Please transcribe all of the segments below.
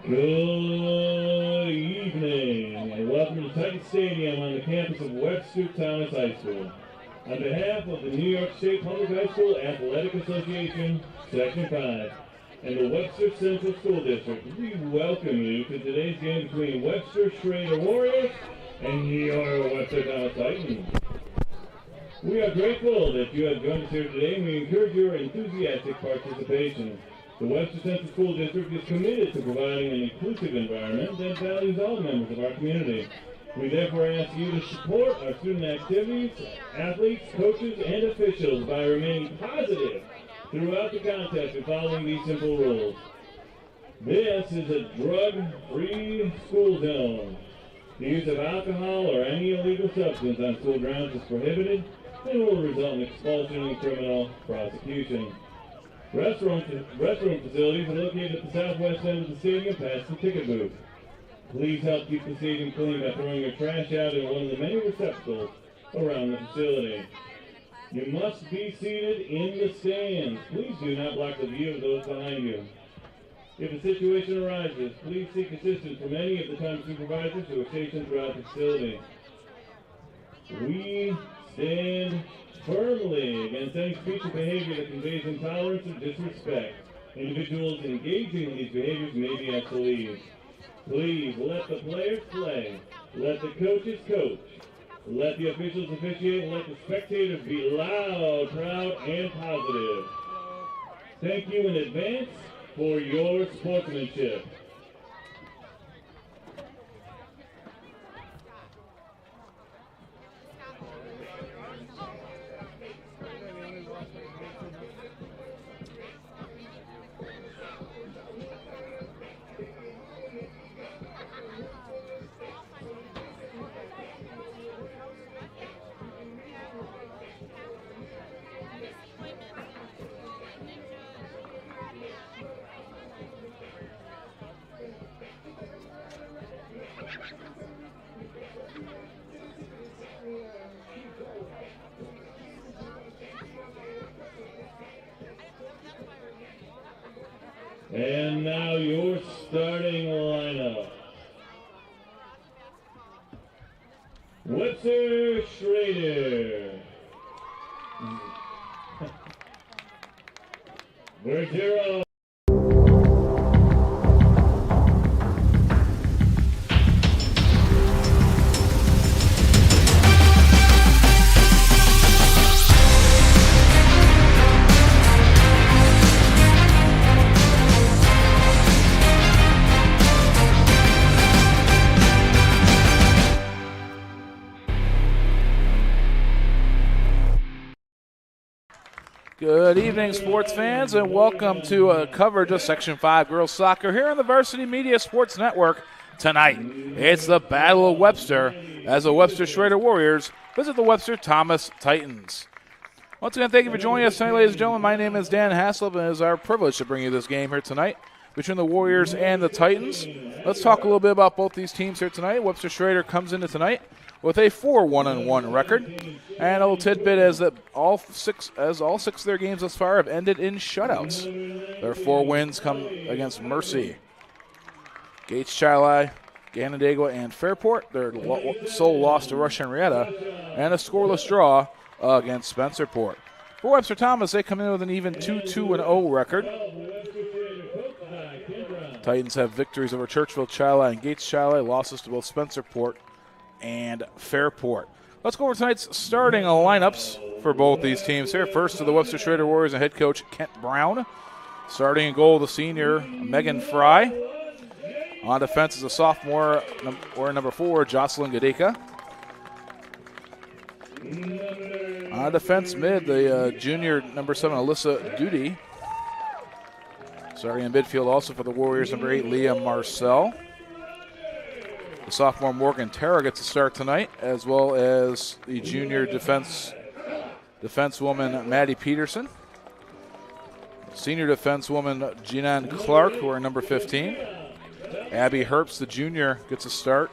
Good evening, and welcome to Titan Stadium on the campus of Webster Thomas High School. On behalf of the New York State Public High School Athletic Association, Section 5, and the Webster Central School District, we welcome you to today's game between Webster Schroeder Warriors and your Webster Thomas Titans. We are grateful that you have joined us here today, and we encourage your enthusiastic participation. The Webster Central School District is committed to providing an inclusive environment that values all members of our community. We therefore ask you to support our student activities, athletes, coaches, and officials by remaining positive throughout the contest and following these simple rules. This is a drug-free school zone. The use of alcohol or any illegal substance on school grounds is prohibited and will result in expulsion and criminal prosecution. Restroom facilities are located at the southwest end of the stadium past the ticket booth. Please help keep the stadium clean by throwing your trash out in one of the many receptacles around the facility. You must be seated in the stands. Please do not block the view of those behind you. If a situation arises, please seek assistance from any of the time supervisors who are stationed throughout the facility. We stand firmly against any speech or behavior that conveys intolerance or disrespect. Individuals engaging in these behaviors may be asked to leave. Please let the players play. Let the coaches coach. Let the officials officiate, and let the spectators be loud, proud, and positive. Thank you in advance for your sportsmanship. And now your starting lineup. Webster Schroeder. Bergero. Good evening, sports fans, and welcome to coverage of Section 5 girls soccer here on the Varsity Media Sports Network. Tonight, it's the Battle of Webster as the Webster Schroeder Warriors visit the Webster Thomas Titans. Once again, thank you for joining us tonight, ladies and gentlemen. My name is Dan Haslip, and it is our privilege to bring you this game here tonight between the Warriors and the Titans. Let's talk a little bit about both these teams here tonight. Webster Schroeder comes into tonight with a 4-1-1 record. And a little tidbit is that all six of their games thus far have ended in shutouts. Their 4 wins come against Mercy, Gates Chili, Canandaigua, and Fairport. Their sole loss to Rush Henrietta, and a scoreless draw against Spencerport. For Webster Thomas, they come in with an even 2-2-0 record. Titans have victories over Churchville Chili and Gates Chili, losses to both Spencerport and Fairport. Let's go over tonight's starting lineups for both these teams here. First to the Webster Schroeder Warriors and head coach Kent Brown. Starting in goal, the senior Megan Fry. On defense is a sophomore, or number 4, Jocelyn Gadeka. On defense mid, the junior number 7, Alyssa Duty. Starting in midfield also for the Warriors, number 8, Leah Marcel. The sophomore Morgan Terra gets a start tonight, as well as the junior defensewoman Maddie Peterson. Senior defensewoman Jeanne Clark, who are number 15. Abby Herbst, the junior, gets a start,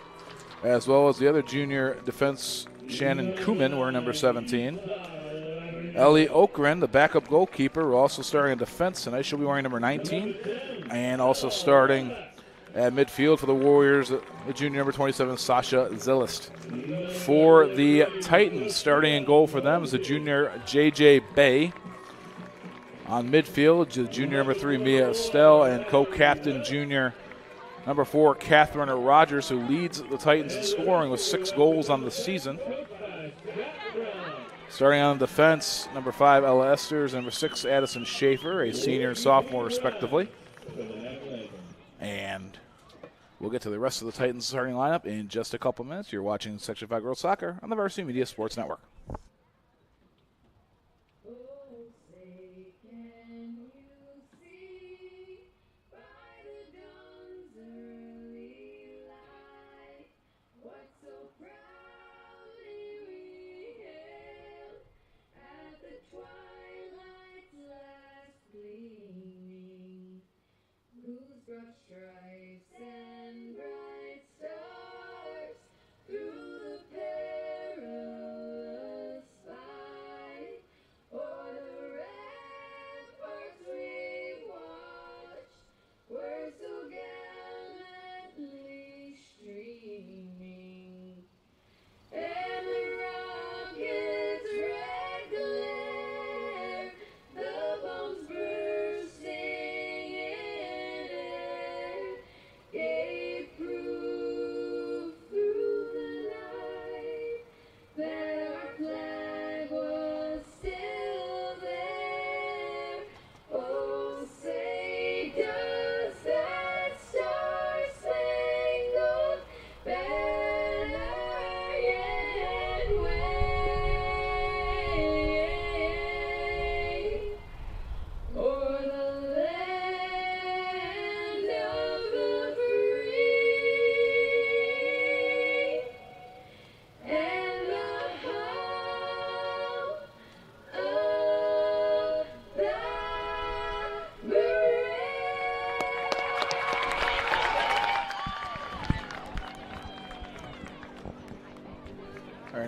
as well as the other junior defense Shannon Kuman, who are number 17. Ellie Okren, the backup goalkeeper, will also starting in defense tonight. She'll be wearing number 19. And also starting At midfield for the Warriors, the junior number 27, Sasha Zillist. For the Titans, starting in goal for them is the junior J.J. Bay. On midfield, the junior number 3, Mia Estelle, and co-captain junior number 4, Catherine Rogers, who leads the Titans in scoring with 6 goals on the season. Starting on defense, number 5, Ella Esters, number 6, Addison Schaefer, a senior and sophomore respectively. And we'll get to the rest of the Titans starting lineup in just a couple minutes. You're watching Section 5 Girls Soccer on the Varsity Media Sports Network.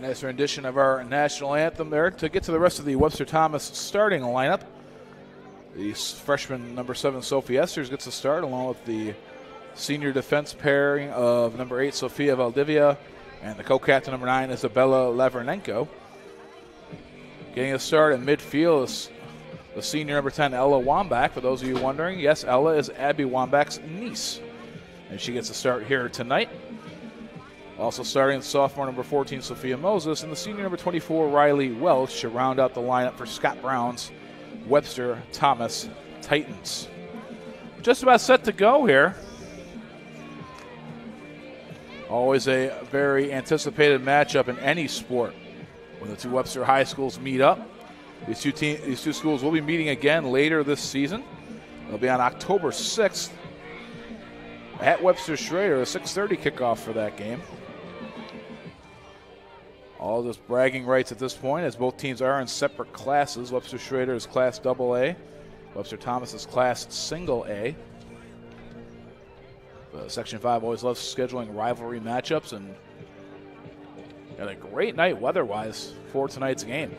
Nice rendition of our national anthem there. To get to the rest of the Webster Thomas starting lineup, the freshman number 7, Sophie Esters, gets a start along with the senior defense pairing of number 8, Sofia Valdivia, and the co-captain number 9, Isabella Lavernenko. Getting a start in midfield is the senior number 10, Ella Wambach. For those of you wondering, yes, Ella is Abby Wambach's niece, and she gets a start here tonight. Also starting sophomore number 14, Sophia Moses, and the senior number 24, Riley Welch, to round out the lineup for Scott Brown's Webster Thomas Titans. Just about set to go here. Always a very anticipated matchup in any sport when the two Webster high schools meet up. These two schools will be meeting again later this season. They'll be on October 6th at Webster Schroeder, a 6:30 kickoff for that game. All just bragging rights at this point, as both teams are in separate classes. Webster Schroeder is Class AA. Webster Thomas is Class Single A. Section 5 always loves scheduling rivalry matchups, and got a great night weather-wise for tonight's game.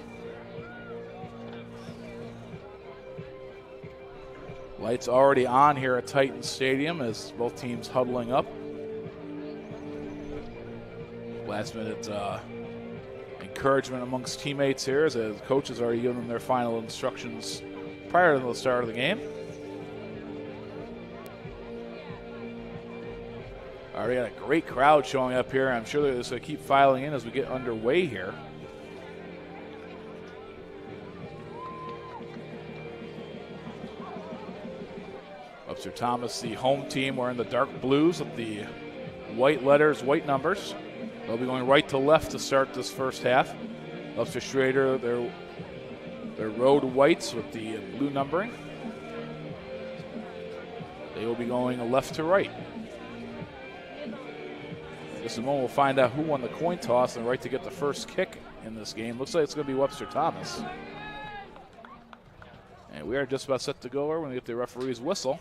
Lights already on here at Titan Stadium as both teams huddling up. Last minute encouragement amongst teammates here as the coaches already given them their final instructions prior to the start of the game. Already got a great crowd showing up here. I'm sure they're just going to keep filing in as we get underway here. Webster Thomas, the home team, wearing the dark blues with the white letters, white numbers. They'll be going right to left to start this first half. Webster Schroeder, their road whites with the blue numbering. They will be going left to right. In just a moment, we'll find out who won the coin toss and the right to get the first kick in this game. Looks like it's going to be Webster Thomas. And we are just about set to go. We're going to get the referee's whistle.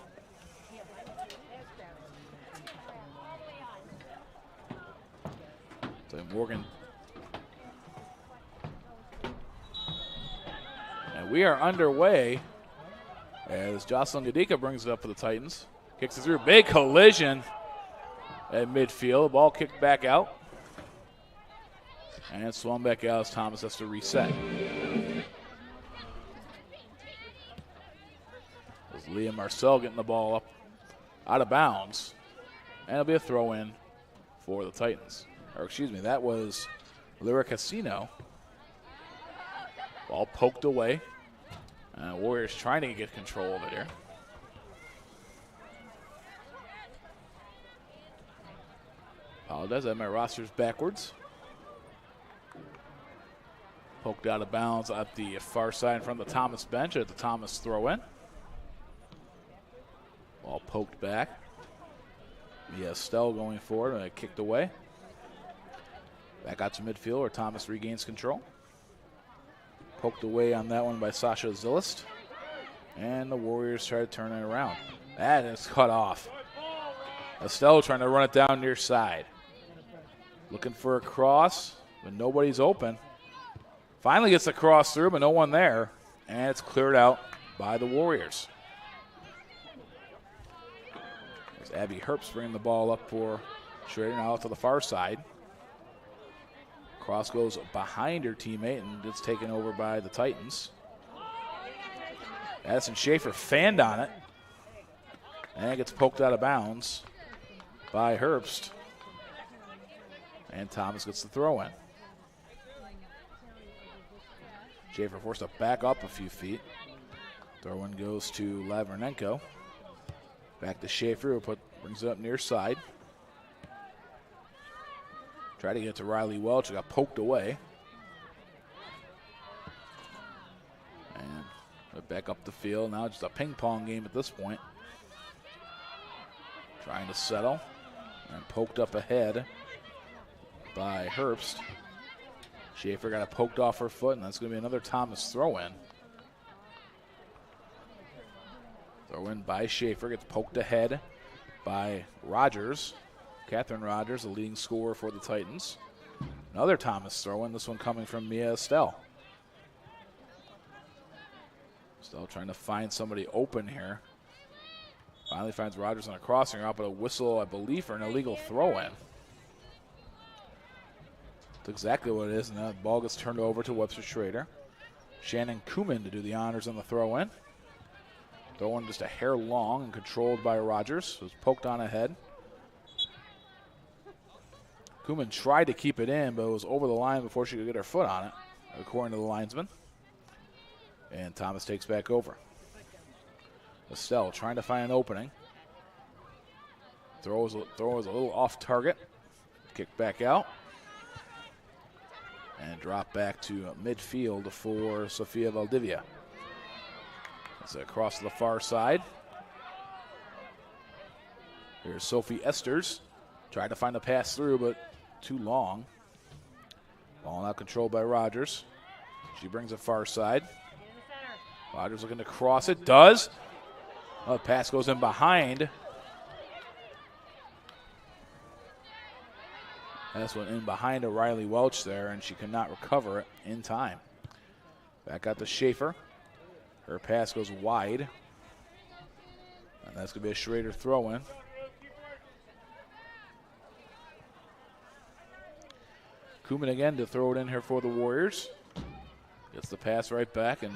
So Morgan. And we are underway as Jocelyn Gadika brings it up for the Titans. Kicks it through. Big collision at midfield. The ball kicked back out. And swung back out as Thomas has to reset. As Liam Marcel getting the ball up out of bounds. And it'll be a throw in for the Titans. Or excuse me, that was Lyra Casino. Ball poked away. Warriors trying to get control of it here. Apologize, I have my rosters backwards. Poked out of bounds at the far side in front of the Thomas bench at the Thomas throw in. Ball poked back. Estelle going forward and kicked away. Back out to midfield where Thomas regains control. Poked away on that one by Sasha Zillist. And the Warriors try to turn it around. That is cut off. Estelle trying to run it down near side. Looking for a cross, but nobody's open. Finally gets the cross through, but no one there. And it's cleared out by the Warriors. As Abby Herbst bringing the ball up for Schroeder, now out to the far side. Cross goes behind her teammate and gets taken over by the Titans. Addison Schaefer fanned on it. And it gets poked out of bounds by Herbst. And Thomas gets the throw in. Schaefer forced to back up a few feet. Throw in goes to Lavernenko. Back to Schaefer, who brings it up near side. Tried to get it to Riley Welch, got poked away. And back up the field. Now just a ping pong game at this point. Trying to settle. And poked up ahead by Herbst. Schaefer got it poked off her foot, and that's going to be another Thomas throw-in. Throw-in by Schaefer, gets poked ahead by Rogers. Catherine Rogers, the leading scorer for the Titans. Another Thomas throw-in, this one coming from Mia Estelle. Estelle trying to find somebody open here. Finally finds Rogers on a crossing route, but a whistle, I believe, for an illegal throw-in. That's exactly what it is, and that ball gets turned over to Webster Schrader. Shannon Kuhlman to do the honors on the throw-in. Throw-in just a hair long and controlled by Rogers. It was poked on ahead. Kuhlman tried to keep it in, but it was over the line before she could get her foot on it, according to the linesman. And Thomas takes back over. Estelle trying to find an opening. Throw is a little off target. Kick back out. And drop back to midfield for Sofia Valdivia. It's across to the far side. Here's Sophie Esters. Tried to find a pass through, but too long. Ball now controlled by Rogers. She brings it far side. Rogers looking to cross it. Does. Oh, the pass goes in behind. That's went in behind a Riley Welch there, and she could not recover it in time. Back out to Schaefer. Her pass goes wide. And that's going to be a Schrader throw-in. Kuhlman again to throw it in here for the Warriors. Gets the pass right back and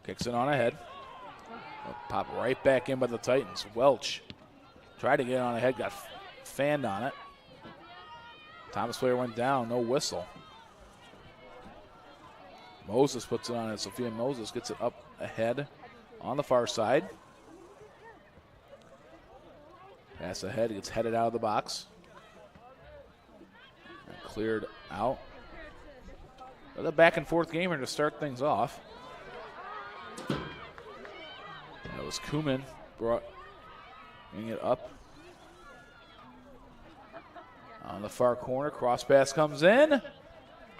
kicks it on ahead. Pop right back in by the Titans. Welch tried to get on ahead, got fanned on it. Thomas player went down, no whistle. Moses puts it on it. Sophia Moses gets it up ahead on the far side. Pass ahead, gets headed out of the box. And cleared out. Another back and forth game here to start things off. That was Kuhlman bringing it up. On the far corner, cross pass comes in,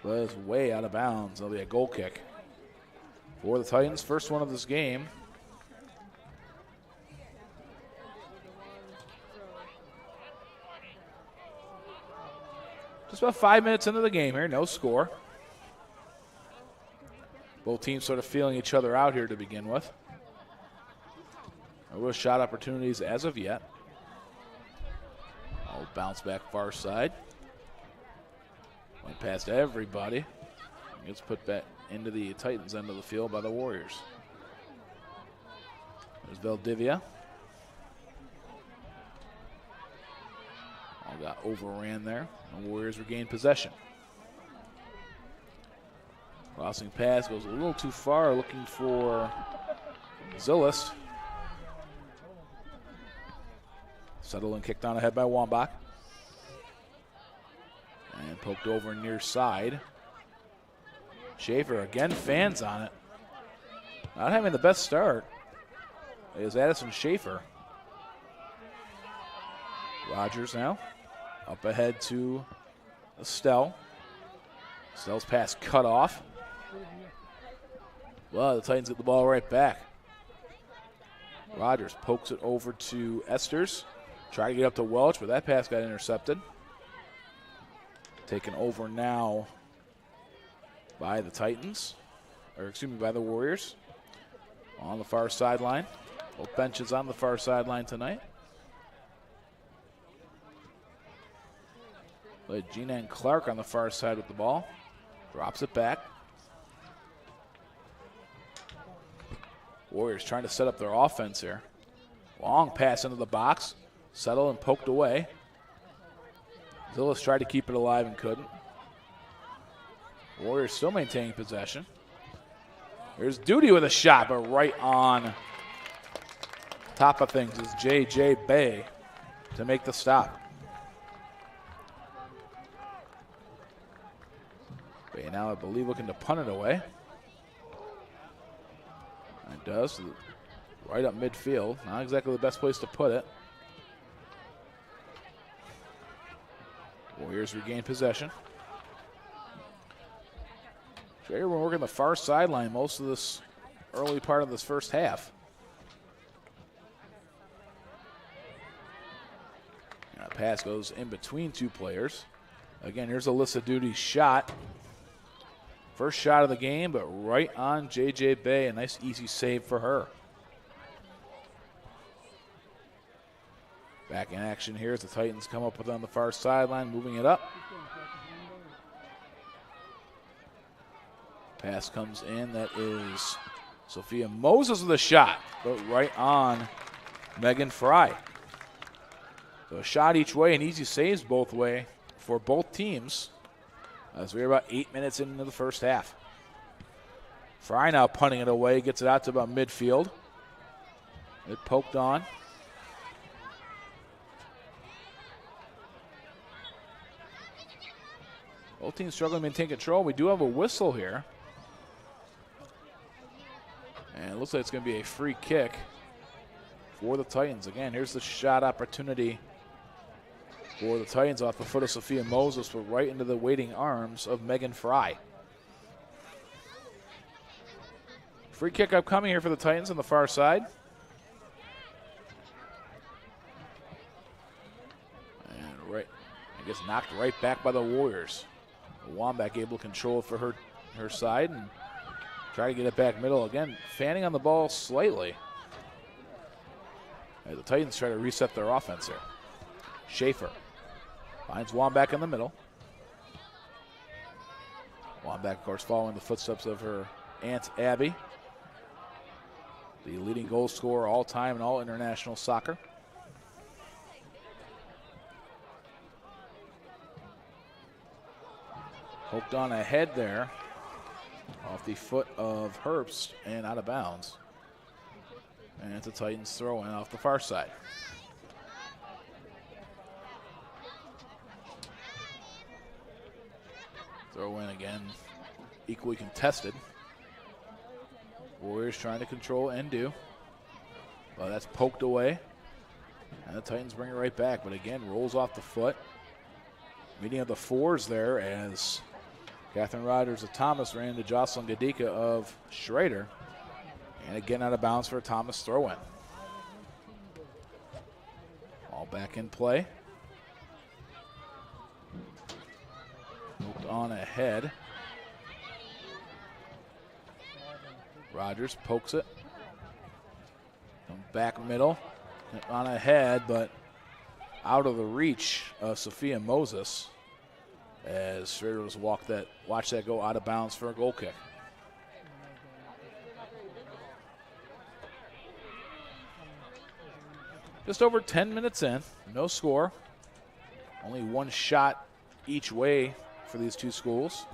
but it's way out of bounds. There'll be a goal kick for the Titans. First one of this game. Just about 5 minutes into the game here, no score. Both teams sort of feeling each other out here to begin with. No real shot opportunities as of yet. I'll bounce back far side. Went past everybody. Gets put back into the Titans end of the field by the Warriors. There's Valdivia. All got overran there. The Warriors regained possession. Crossing pass goes a little too far, looking for Zillis. Settled and kicked on ahead by Wambach. And poked over near side. Schaefer again fans on it. Not having the best start is Addison Schaefer. Rogers now up ahead to Estelle. Estelle's pass cut off. Well, the Titans get the ball right back. Rogers pokes it over to Esters. Try to get up to Welch, but that pass got intercepted. Taken over now by the Titans, or excuse me, by the Warriors. On the far sideline. Both benches on the far sideline tonight. Played Gina Clark on the far side with the ball. Drops it back. Warriors trying to set up their offense here. Long pass into the box. Settled and poked away. Zillis tried to keep it alive and couldn't. Warriors still maintaining possession. There's Duty with a shot, but right on top of things is J.J. Bay to make the stop. Bay now, I believe, looking to punt it away. And it does. Right up midfield. Not exactly the best place to put it. Warriors regain possession. Schroeder been working the far sideline most of this early part of this first half. And a pass goes in between two players. Again, here's Alyssa Duty's shot. First shot of the game, but right on J.J. Bay. A nice, easy save for her. Back in action here as the Titans come up with it on the far sideline, moving it up. Pass comes in. That is Sophia Moses with a shot, but right on Megan Fry. So a shot each way and easy saves both way for both teams as we're about 8 minutes into the first half. Fry now punting it away, gets it out to about midfield. It poked on. Both teams struggling to maintain control. We do have a whistle here. And it looks like it's going to be a free kick for the Titans. Again, here's the shot opportunity for the Titans off the foot of Sophia Moses, but right into the waiting arms of Megan Fry. Free kick upcoming here for the Titans on the far side. And right, I guess knocked right back by the Warriors. Wambach able to control it for her side and try to get it back middle. Again, fanning on the ball slightly. As the Titans try to reset their offense here. Schaefer finds Wambach in the middle. Wambach, of course, following the footsteps of her aunt Abby, the leading goal scorer all time in all international soccer. Poked on ahead there off the foot of Herbst and out of bounds. And it's a Titans throw in off the far side. Throw in again, equally contested. Warriors trying to control and do. Well, that's poked away. And the Titans bring it right back, but again, rolls off the foot. Meeting of the fours there as Catherine Rogers of Thomas ran into Jocelyn Gadika of Schroeder. And again out of bounds for a Thomas throw-in. All back in play. Moved on ahead. Rogers pokes it. Come back middle, on ahead, but out of the reach of Sophia Moses as Schroeder was watch that go out of bounds for a goal kick. Just over 10 minutes in, no score. Only one shot each way for these two schools.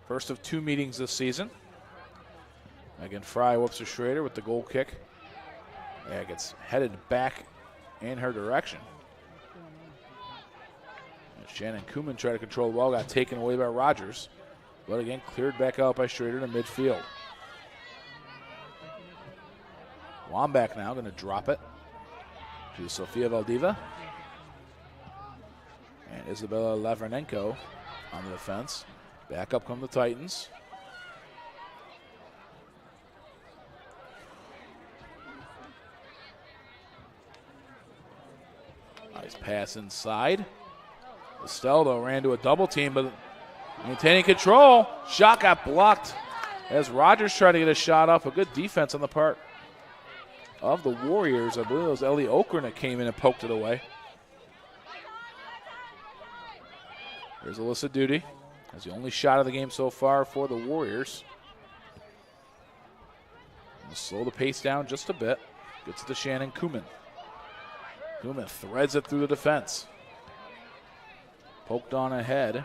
First of two meetings this season. Again, Fry whoops to Schroeder with the goal kick. Yeah, gets headed back in her direction. And Shannon Kuhlman tried to control the ball, got taken away by Rogers. But again, cleared back out by Schroeder to midfield. Wambach now going to drop it to Sofia Valdiva. And Isabella Lavernenko on the defense. Back up come the Titans. Nice pass inside. Estelle, though, ran to a double team, but maintaining control. Shot got blocked as Rogers tried to get a shot off. A good defense on the part of the Warriors. I believe it was Ellie Okren that came in and poked it away. There's Alyssa Duty. That's the only shot of the game so far for the Warriors. We'll slow the pace down just a bit. Gets it to Shannon Kuhlman. Kuhlman threads it through the defense. Poked on ahead. It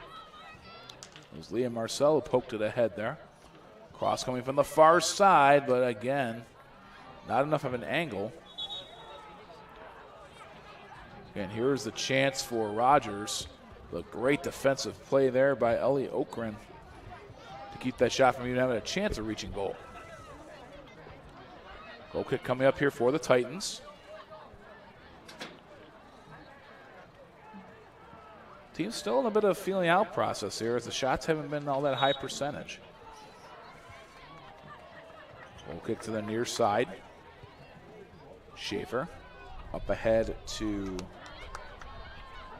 was Leah Marcel who poked it ahead there. Cross coming from the far side, but again, not enough of an angle. And here's the chance for Rogers. The great defensive play there by Ellie Okren to keep that shot from even having a chance of reaching goal. Goal kick coming up here for the Titans. Team's still in a bit of a feeling out process here as the shots haven't been all that high percentage. Goal kick to the near side. Schaefer up ahead to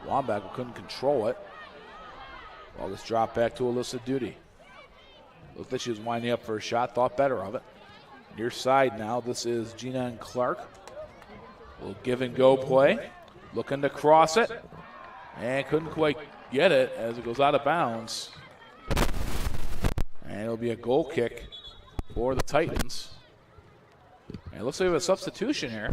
Wambach, who couldn't control it. Well, this drop back to Alyssa Duty. Looked like she was winding up for a shot, thought better of it. Near side now, this is Gina and Clark. A little give and go play. Looking to cross it. And couldn't quite get it as it goes out of bounds. And it'll be a goal kick for the Titans. And it looks like we have a substitution here.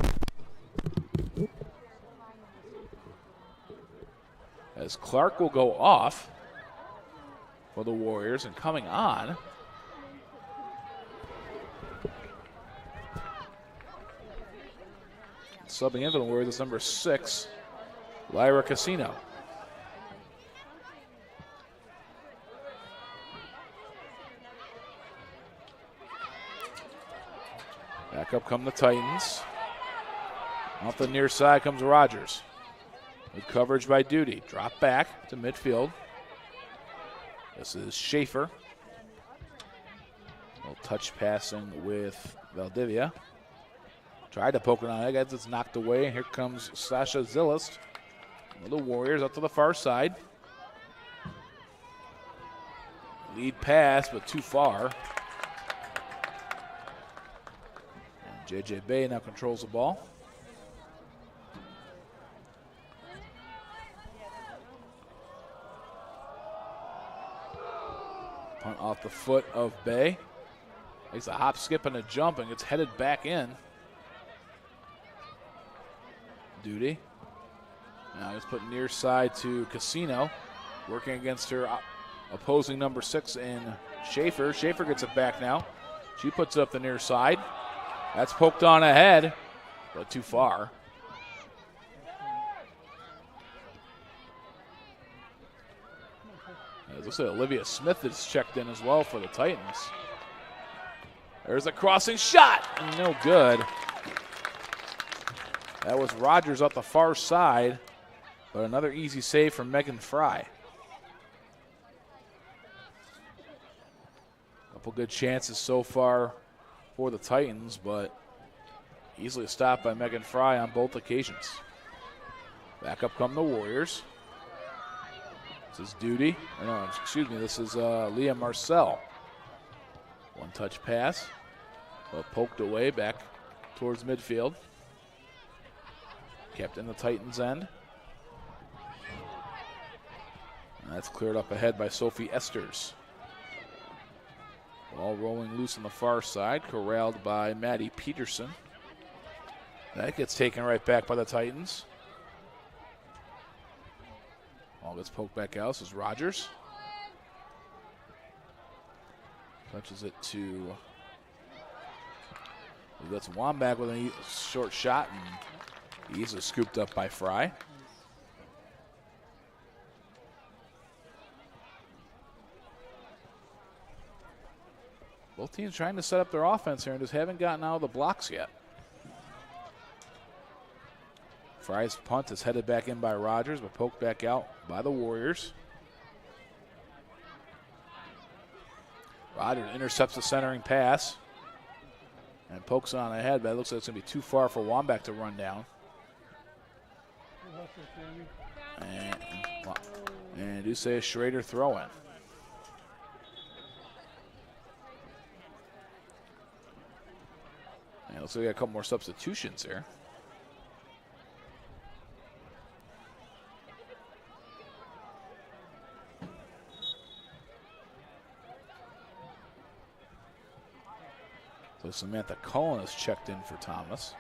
As Clark will go off for the Warriors, and coming on subbing in for the Warriors is number 6, Lyra Casino. Back up come the Titans. Off the near side comes Rogers. Good coverage by Duty. Drop back to midfield. This is Schaefer. A little touch passing with Valdivia. Tried to poke it on it. It's knocked away. And here comes Sasha Zillist. The Warriors up to the far side. Lead pass, but too far. And JJ Bay now controls the ball. Punt off the foot of Bay. Makes a hop, skip, and a jump and gets headed back in. Duty. Now he's put near side to Casino. Working against her opposing number 6 in Schaefer. Schaefer gets it back now. She puts it up the near side. That's poked on ahead, but too far. It looks like Olivia Smith is checked in as well for the Titans. There's a crossing shot, no good. That was Rogers up the far side, but another easy save from Megan Fry. Couple good chances so far for the Titans, but easily stopped by Megan Fry on both occasions. Back up come the Warriors. This is Duty. No, excuse me, this is Leah Marcel. One touch pass, but poked away back towards midfield. Kept in the Titans' end. And that's cleared up ahead by Sophie Esters. Ball rolling loose on the far side, corralled by Maddie Peterson. That gets taken right back by the Titans. Ball gets poked back out. This is Rogers. Touches it to, that's Wambach with a short shot, and easily scooped up by Fry. Both teams trying to set up their offense here and just haven't gotten out of the blocks yet. Fry's punt is headed back in by Rogers, but poked back out by the Warriors. Rogers intercepts the centering pass and pokes on ahead, but it looks like it's going to be too far for Wambach to run down. And do say a Schroeder throw in. And looks like we got a couple more substitutions here. So Samantha Cullen is checked in for Thomas.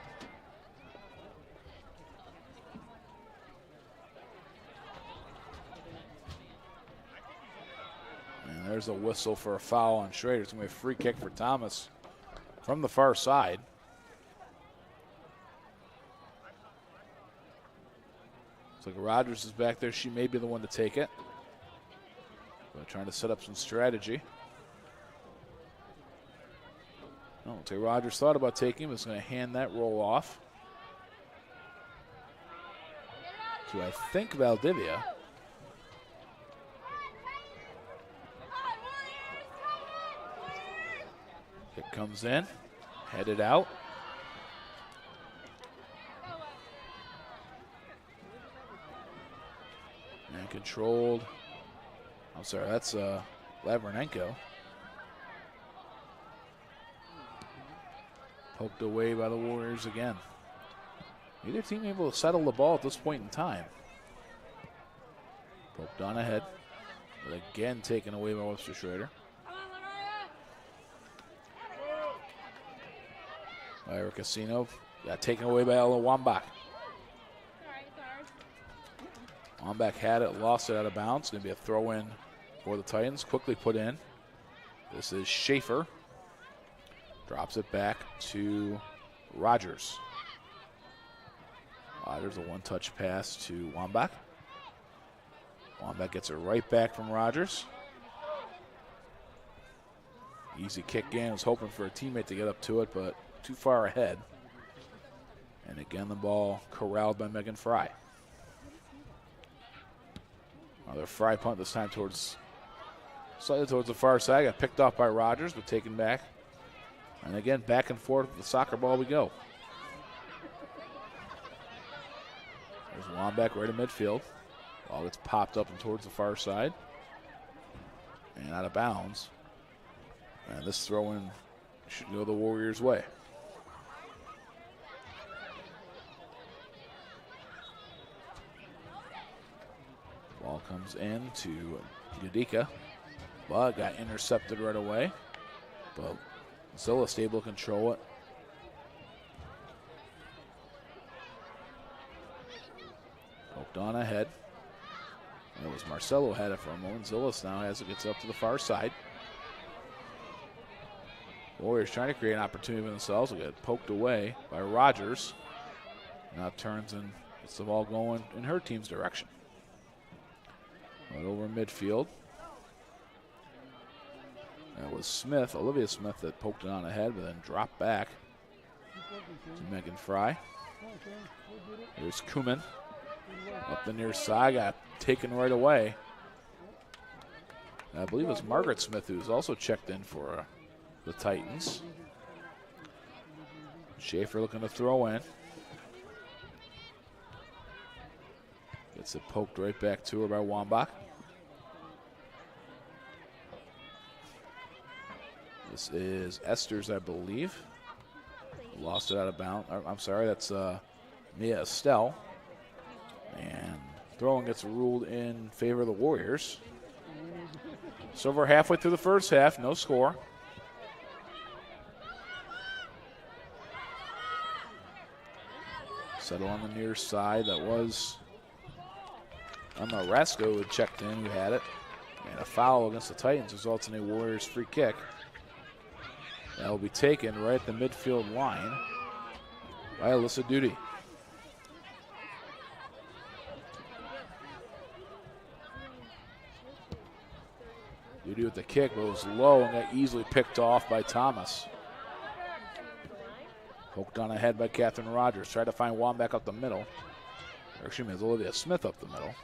And there's a whistle for a foul on Schrader. It's going to be a free kick for Thomas from the far side. Looks like Rogers is back there. She may be the one to take it. But trying to set up some strategy. No, looks like Rogers thought about taking him. Is going to hand that roll off to, I think, Valdivia. Kick comes in, headed out. And controlled. I'm sorry, that's Lavernenko. Poked away by the Warriors again. Neither team able to settle the ball at this point in time. Poked on ahead, but again taken away by Webster Schroeder. Ira Casino got taken away by Ella Wambach. Wambach had it, lost it out of bounds. Going to be a throw in for the Titans. Quickly put in. This is Schaefer. Drops it back to Rogers. Rogers, a one-touch pass to Wambach. Wambach gets it right back from Rogers. Easy kick in. Was hoping for a teammate to get up to it, but too far ahead. And again, the ball corralled by Megan Fry. Another Fry punt, this time slightly towards the far side. Got picked off by Rogers, but taken back. And again, back and forth with the soccer ball we go. There's Wambach right in midfield. Ball gets popped up and towards the far side. And out of bounds. And this throw-in should go the Warriors' way. Ball comes in to Yudica, but got intercepted right away. But Zilla able to control it. Poked on ahead. It was Marcelo had it for a moment. Zillis now has it, gets up to the far side. Warriors trying to create an opportunity for themselves. Will get poked away by Rogers. Now turns and gets the ball going in her team's direction. Right over midfield. That was Smith, Olivia Smith, that poked it on ahead, but then dropped back to Megan Fry. Here's Kuman. Up the near side, got taken right away. I believe it was Margaret Smith who's also checked in for the Titans. Schaefer looking to throw in. Gets it poked right back to her by Wambach. This is Esters, I believe. Lost it out of bounds. I'm sorry, that's Mia Estelle. And throwing gets ruled in favor of the Warriors. So we're halfway through the first half, no score. Settle on the near side. That was Rasco who checked in, who had it. And a foul against the Titans results in a Warriors free kick. That will be taken right at the midfield line by Alyssa Duty. Duty with the kick, but it was low and got easily picked off by Thomas. Poked on ahead by Catherine Rogers. Tried to find Wambach up the middle. Or excuse me, it's Olivia Smith up the middle.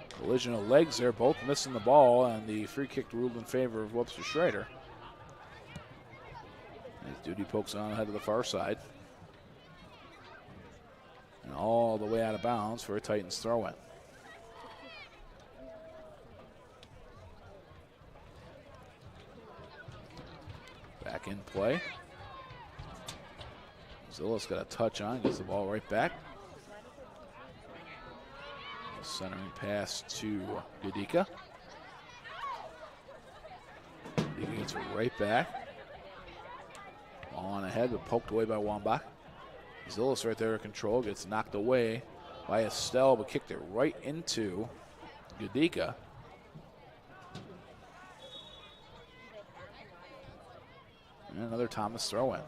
Collision of legs there, both missing the ball, and the free kick ruled in favor of Webster Schroeder. As Duty pokes on ahead to the far side. And all the way out of bounds for a Titans throw-in. Back in play. Zilla's got a touch on, gets the ball right back. Centering pass to Gadika. Gadika gets right back. Ball on ahead, but poked away by Wambach. Zillis right there in control, gets knocked away by Estelle, but kicked it right into Gadika. And another Thomas throw-in.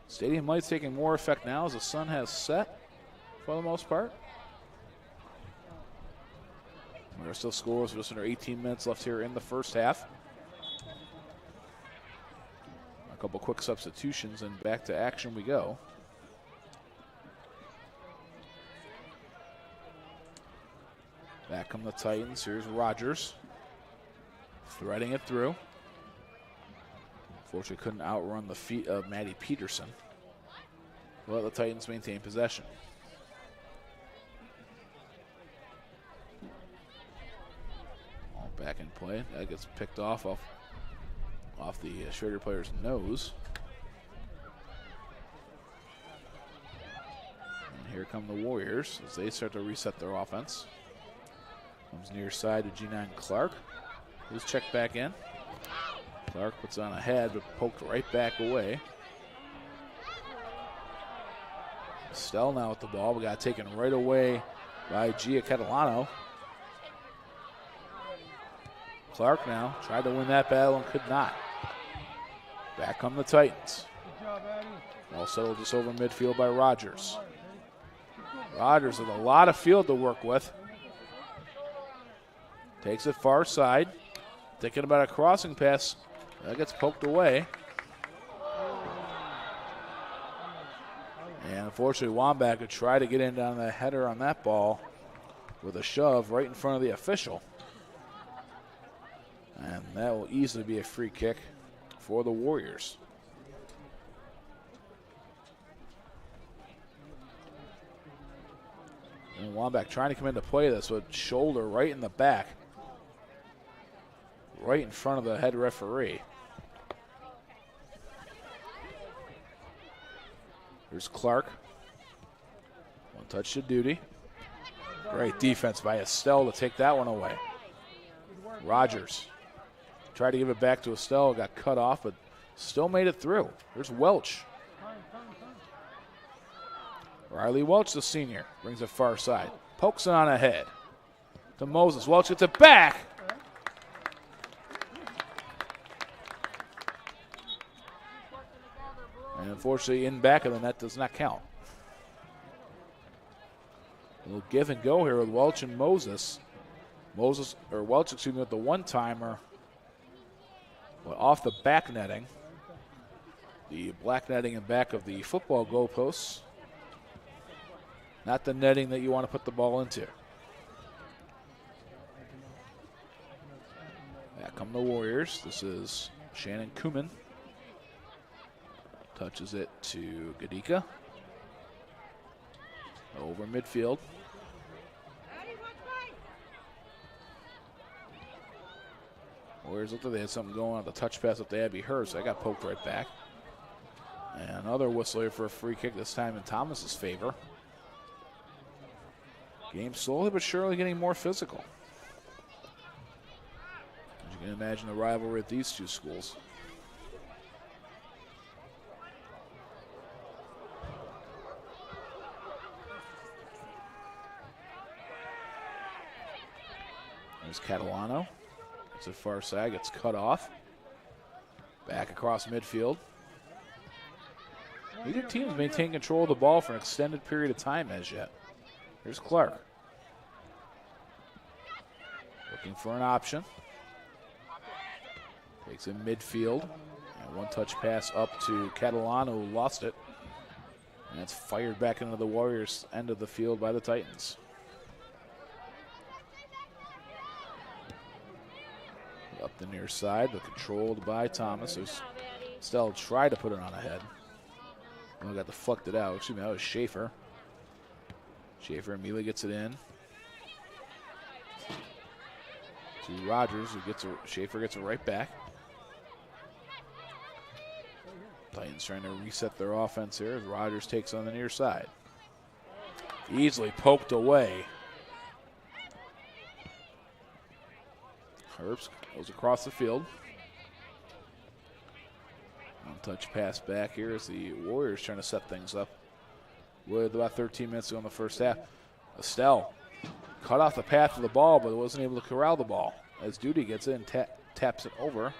Stadium lights taking more effect now as the sun has set for the most part. There are still scores, just under 18 minutes left here in the first half. A couple quick substitutions and back to action we go. Back come the Titans. Here's Rogers. Threading it through. Unfortunately, couldn't outrun the feet of Maddie Peterson. Let the Titans maintain possession. All back in play. That gets picked off the Schroeder player's nose. And here come the Warriors as they start to reset their offense. Comes near side to G9 Clark, who's checked back in. Clark puts on ahead, but poked right back away. Estelle now with the ball, but got taken right away by Gia Catalano. Clark now tried to win that battle and could not. Back come the Titans. Ball settled just over midfield by Rogers. Rogers with a lot of field to work with. Takes it far side. Thinking about a crossing pass. That gets poked away. And unfortunately, Wambach could try to get in down the header on that ball with a shove right in front of the official. And that will easily be a free kick for the Warriors. And Wambach trying to come into play this with shoulder right in the back. Right in front of the head referee. Here's Clark. One touch to Duty. Great defense by Estelle to take that one away. Rogers tried to give it back to Estelle, got cut off, but still made it through. Here's Welch. Riley Welch, the senior, brings it far side. Pokes it on ahead to Moses. Welch gets it back. And unfortunately, in back of the net does not count. A little give and go here with Welch and Moses. Welch, excuse me, with the one-timer. But off the back netting. The black netting in back of the football goalposts. Not the netting that you want to put the ball into. Back come the Warriors. This is Shannon Kuman. Touches it to Gadika. Over midfield. Warriors looked like they had something going on the touch pass up to Abby Hurst. That got poked right back. And another whistle here for a free kick, this time in Thomas's favor. Game slowly but surely getting more physical. As you can imagine the rivalry at these two schools. There's Catalano. It's a far side, gets cut off. Back across midfield. Neither team's maintained control of the ball for an extended period of time as yet. Here's Clark. Looking for an option. Takes it midfield. And one touch pass up to Catalano, who lost it. And it's fired back into the Warriors' end of the field by the Titans. Up the near side, but controlled by Thomas. Stell tried to put it on ahead. Well, got deflected out. Excuse me, that was Schaefer. Schaefer immediately gets it in to Rogers, who gets it. Schaefer gets it right back. Titans trying to reset their offense here as Rogers takes on the near side. Easily poked away. Herbst goes across the field. One touch pass back here as the Warriors trying to set things up with about 13 minutes to go in the first half. Estelle cut off the path of the ball, but wasn't able to corral the ball. As Duty gets in, taps it over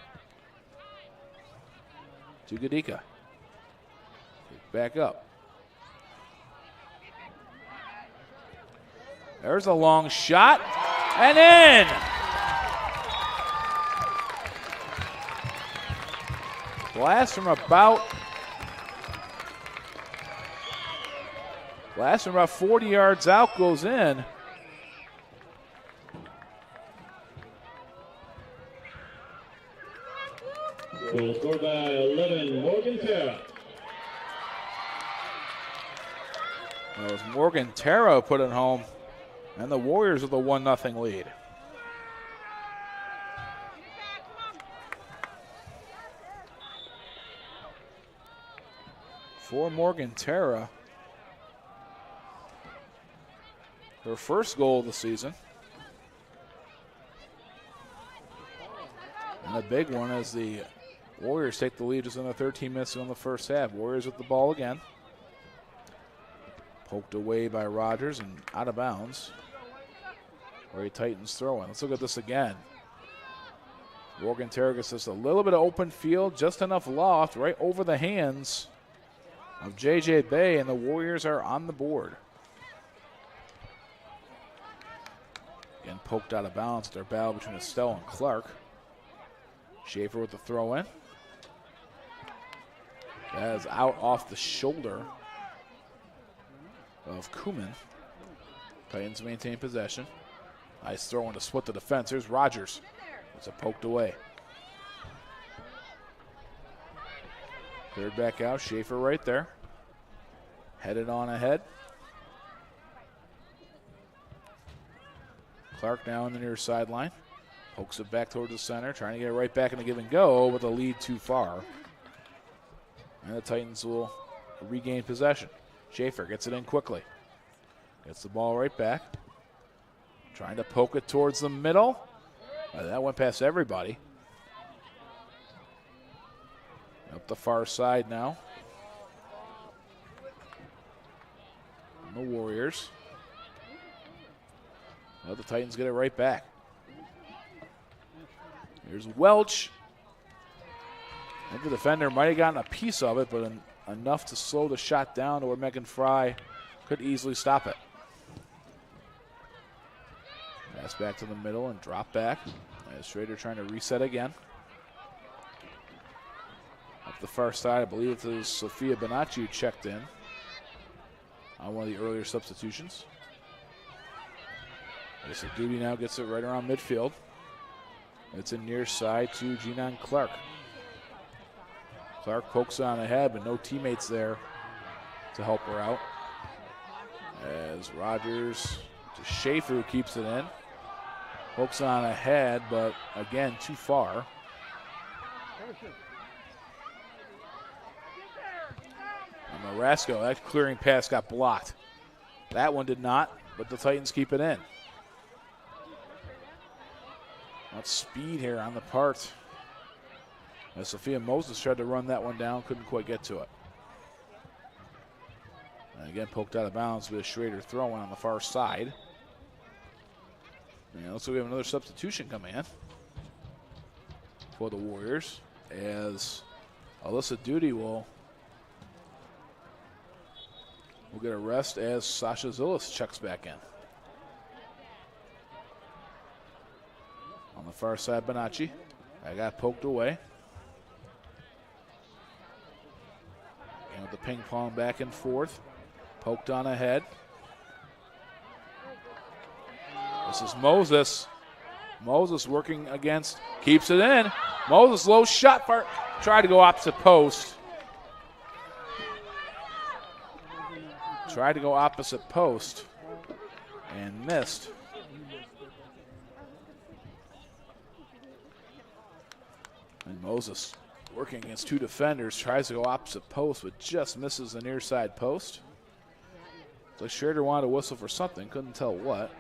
to Gadika. Back up. There's a long shot, and in! Blast from about 40 yards out, goes in. Goal scored by 11, Morgan Terra. It was Morgan Terra who put it home, and the Warriors with a 1-0 lead. For Morgan Terra, her first goal of the season. And a big one as the Warriors take the lead just under 13 minutes in the first half. Warriors with the ball again. Poked away by Rogers and out of bounds. Ray Titans throw in. Let's look at this again. Morgan Terra gets just a little bit of open field, just enough loft right over the hands of J.J. Bay, and the Warriors are on the board. Again, poked out of bounds at their battle between Estelle and Clark. Schaefer with the throw in. That is out off the shoulder of Kuman. Titans maintain possession. Nice throw in to split the defense. Here's Rogers. It's a poked away. Cleared back out. Schaefer right there. Headed on ahead. Clark now in the near sideline. Pokes it back towards the center. Trying to get it right back in the give and go with a lead too far. And the Titans will regain possession. Schaefer gets it in quickly. Gets the ball right back. Trying to poke it towards the middle. That went past everybody. Up the far side now. And the Warriors. Well, the Titans get it right back. Here's Welch. I think the defender might have gotten a piece of it, but enough to slow the shot down to where Megan Fry could easily stop it. Pass back to the middle and drop back. As Schroeder trying to reset again. Up the far side, I believe it was Sophia Bonacci who checked in on one of the earlier substitutions. So Duty now gets it right around midfield. It's a near side to Jenan Clark. Clark pokes on ahead, but no teammates there to help her out. As Rogers to Schaefer, who keeps it in. Pokes on ahead, but again, too far. And Marasco, that clearing pass got blocked. That one did not, but the Titans keep it in. That's speed here on the part. As Sophia Moses tried to run that one down, couldn't quite get to it. And again, poked out of bounds with Schroeder throwing on the far side. And looks like we have another substitution coming in for the Warriors, as Alyssa Duty will get a rest as Sasha Zillis checks back in. On the far side, Bonacci. I got poked away. And with the ping pong back and forth. Poked on ahead. This is Moses. Moses working against, keeps it in. Moses low shot, tried to go opposite post. Tried to go opposite post and missed. And Moses working against two defenders, tries to go opposite post, but just misses the near side post. So Schroeder wanted to whistle for something, couldn't tell what.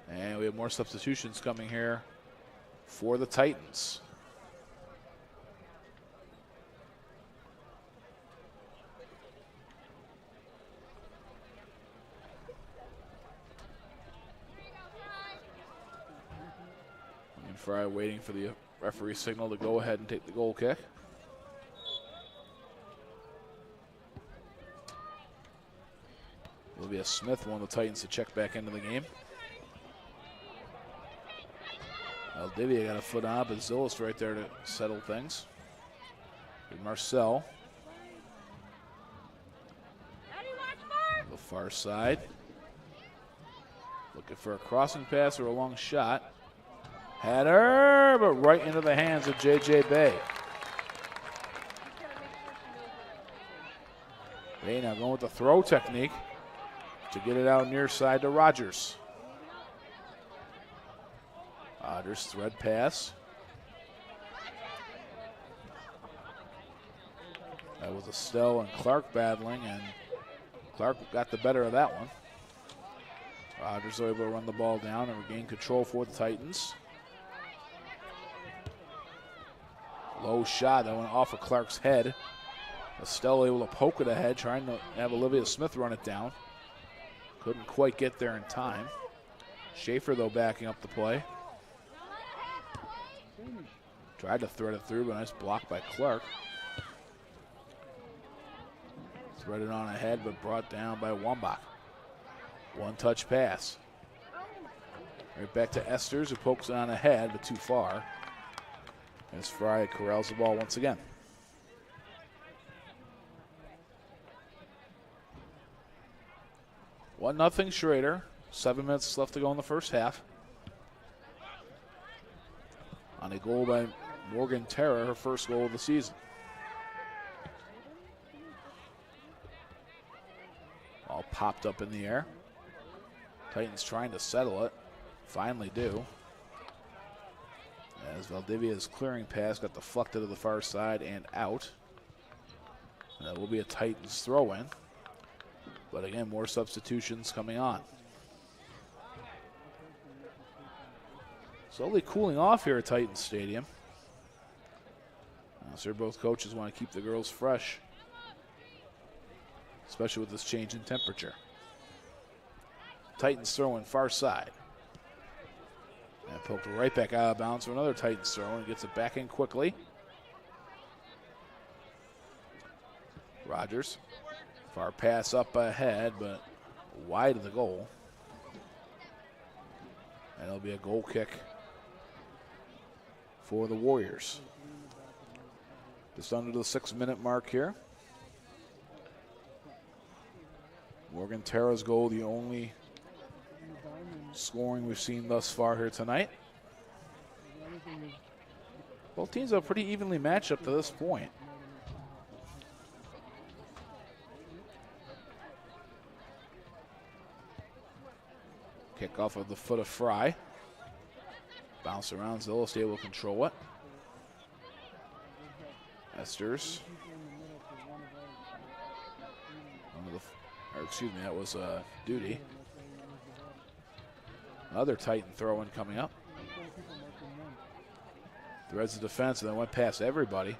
And we have more substitutions coming here for the Titans. And Fry waiting for the referee signal to go ahead and take the goal kick. Olivia Smith, one of the Titans, to check back into the game. Valdivia got a foot on, but Zillis right there to settle things. And Marcel. The far side. Looking for a crossing pass or a long shot. Had her, but right into the hands of J.J. Bay. Bay now going with the throw technique to get it out near side to Rogers. Rogers thread pass. That was Estelle and Clark battling, and Clark got the better of that one. Rogers able to run the ball down and regain control for the Titans. Low shot that went off of Clark's head. Estelle able to poke it ahead, trying to have Olivia Smith run it down. Couldn't quite get there in time. Schaefer, though, backing up the play. Tried to thread it through, but nice block by Clark. Threaded on ahead, but brought down by Wambach. One-touch pass. Right back to Esters, who pokes on ahead, but too far. As Fry corrals the ball once again. One nothing Schroeder. 7 minutes left to go in the first half. On a goal by Morgan Terra, her first goal of the season. All popped up in the air. Titans trying to settle it. Finally do. As Valdivia's clearing pass got deflected to the far side and out. And that will be a Titans throw-in. But again, more substitutions coming on. Slowly cooling off here at Titans Stadium. So both coaches want to keep the girls fresh, especially with this change in temperature. Titans throwing far side. And poked right back out of bounds for another Titans throw, and gets it back in quickly. Rogers. Far pass up ahead, but wide of the goal. And it'll be a goal kick for the Warriors. Just under the 6-minute mark here. Morgan Terra's goal, the only scoring we've seen thus far here tonight. Both teams are pretty evenly matched up to this point. Kick off of the foot of Fry. Bounce around, Zillis able to control it. Esters. That was Duty. Another Titan throw-in coming up. Threads the defense and then went past everybody.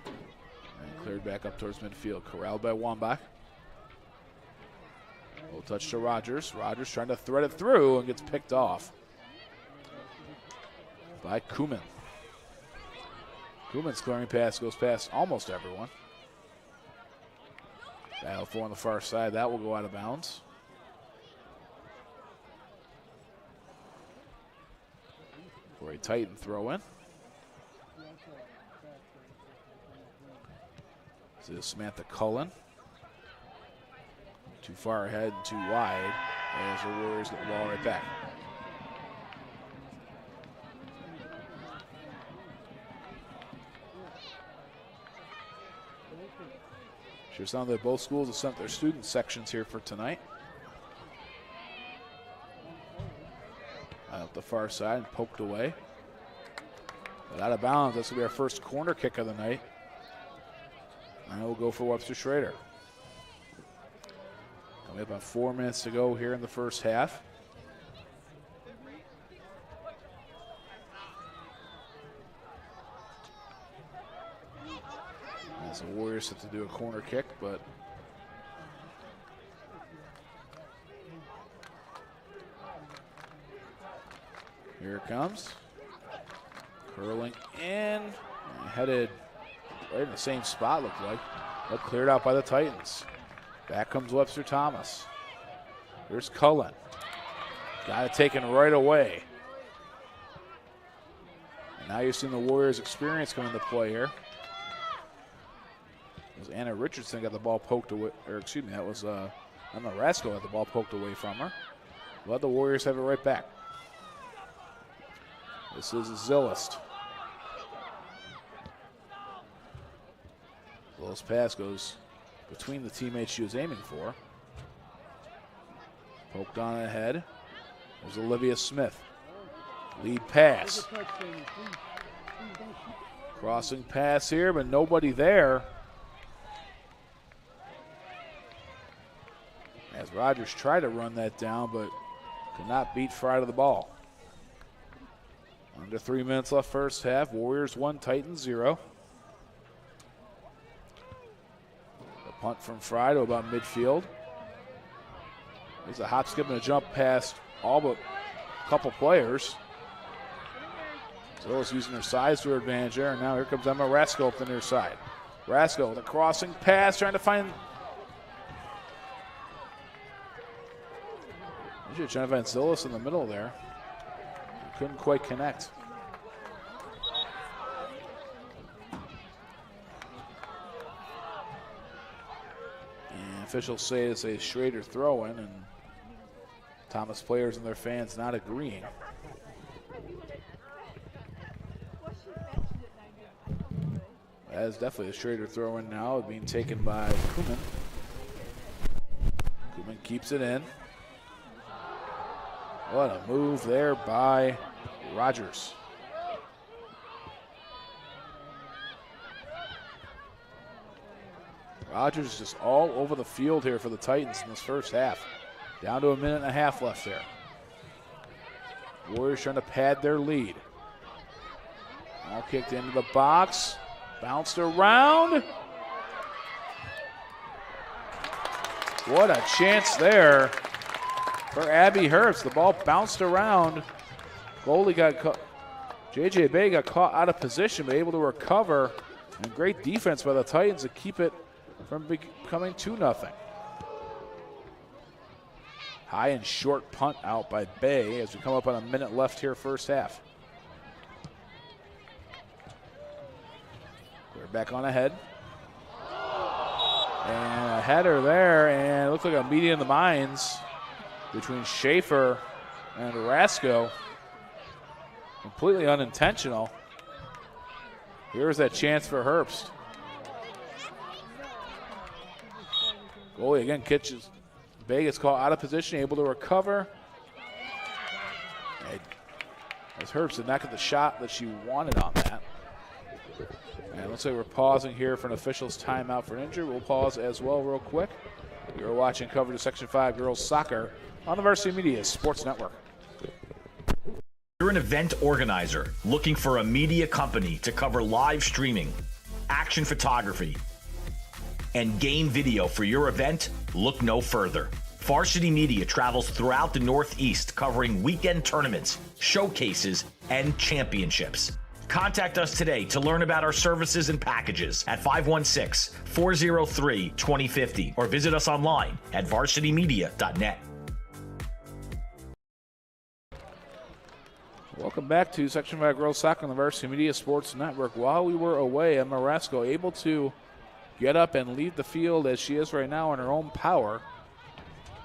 And cleared back up towards midfield. Corralled by Wambach. Low touch to Rogers. Rogers trying to thread it through and gets picked off by Kuman. Kuman's clearing pass goes past almost everyone. Battle for on the far side. That will go out of bounds. For a Titan throw-in. This is Samantha Cullen. Too far ahead and too wide as the Warriors get the ball right back. Sure sounds like both schools have sent their student sections here for tonight. Up the far side and poked away. But out of bounds, that's going to be our first corner kick of the night. And we'll go for Webster Schroeder. We have about 4 minutes to go here in the first half. As the Warriors have to do a corner kick, but here it comes. Curling in, and headed right in the same spot, looked like, but cleared out by the Titans. Back comes Webster Thomas. Here's Cullen. Got it taken right away. And now you're seeing the Warriors' experience come into play here. It was Anna Richardson got the ball poked away, or excuse me, that was Emma Rasko got the ball poked away from her. Let the Warriors have it right back. This is Zillist. Zillist pass goes between the teammates she was aiming for. Poked on ahead. There's Olivia Smith. Lead pass. Crossing pass here, but nobody there. As Rogers tried to run that down, but could not beat Fry to the ball. Under 3 minutes left first half. Warriors 1, Titans 0. The punt from Fry to about midfield. There's a hop, skip, and a jump past all but a couple players. Zill's using her size to her advantage there, and now here comes Emma Rasko up the near side. Rasko with a crossing pass, trying to find. Trying to find Zillis in the middle there. Couldn't quite connect. And officials say it's a Schroeder throw-in, and Thomas players and their fans not agreeing. That is definitely a Schroeder throw-in now, being taken by Kuman. Kuman keeps it in. What a move there by Rogers. Rogers just all over the field here for the Titans in this first half. Down to 1.5 minutes left there. Warriors trying to pad their lead. All kicked into the box. Bounced around. What a chance there for Abby Herbst. The ball bounced around. Goalie got caught. JJ Bay got caught out of position, but able to recover. And great defense by the Titans to keep it from becoming 2-0. High and short punt out by Bay as we come up on 1 minute left here first half. We're back on ahead. And a header there, and it looks like a meeting in the minds between Schaefer and Rasko. Completely unintentional. Here's that chance for Herbst. Goalie again catches. Bay gets caught out of position, able to recover. As Herbst did not get the shot that she wanted on that. And looks like we're pausing here for an official's timeout for an injury. We'll pause as well real quick. You're watching coverage of Section 5 Girls Soccer on the Varsity Media Sports Network. You're an event organizer looking for a media company to cover live streaming, action photography, and game video for your event? Look no further. Varsity Media travels throughout the Northeast covering weekend tournaments, showcases, and championships. Contact us today to learn about our services and packages at 516-403-2050 or visit us online at varsitymedia.net. Welcome back to Section 5 Girls Soccer on the Varsity Media Sports Network. While we were away, Emma Rasco able to get up and leave the field as she is right now in her own power.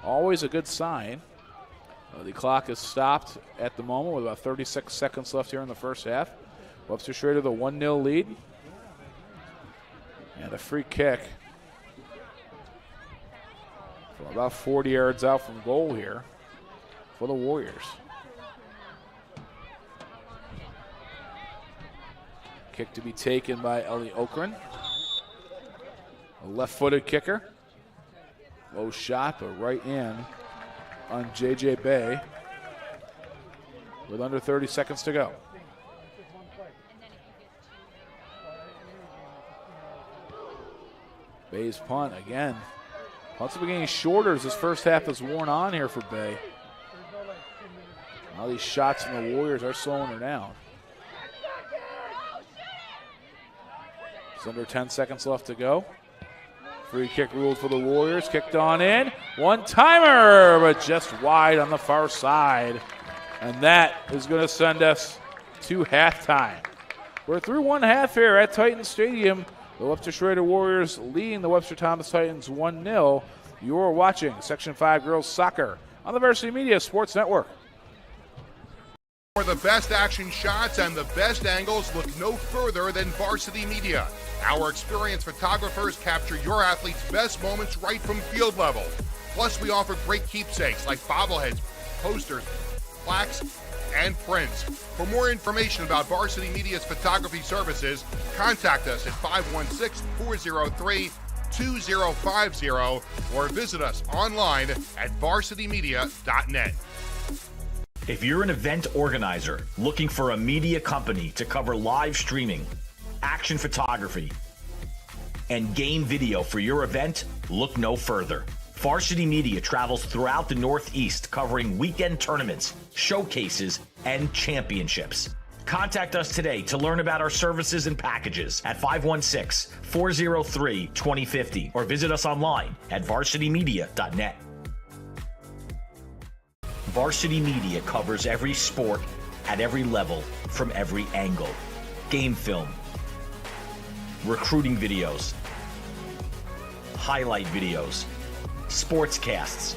Always a good sign. The clock is stopped at the moment with about 36 seconds left here in the first half. Webster Schroeder the 1-0 lead. And a free kick from about 40 yards out from goal here for the Warriors. Kick to be taken by Ellie Okren. A left-footed kicker. Low shot, but right in on JJ Bay with under 30 seconds to go. Bay's punt again. Punts are getting shorter as this first half is worn on here for Bay. All these shots from the Warriors are slowing her down. It's under 10 seconds left to go. Free kick ruled for the Warriors. Kicked on in. One-timer, but just wide on the far side. And that is going to send us to halftime. We're through one half here at Titan Stadium. The Webster Schroeder Warriors leading the Webster Thomas Titans 1-0. You're watching Section 5 Girls Soccer on the Varsity Media Sports Network. For the best action shots and the best angles, look no further than Varsity Media. Our experienced photographers capture your athletes' best moments right from field level. Plus, we offer great keepsakes like bobbleheads, posters, plaques, and prints. For more information about Varsity Media's photography services, contact us at 516-403-2050 or visit us online at varsitymedia.net. If you're an event organizer looking for a media company to cover live streaming, action photography, and game video for your event, look no further. Varsity Media travels throughout the Northeast covering weekend tournaments, showcases, and championships. Contact us today to learn about our services and packages at 516-403-2050 or visit us online at varsitymedia.net. Varsity Media covers every sport at every level from every angle. Game film, recruiting videos, highlight videos, sportscasts.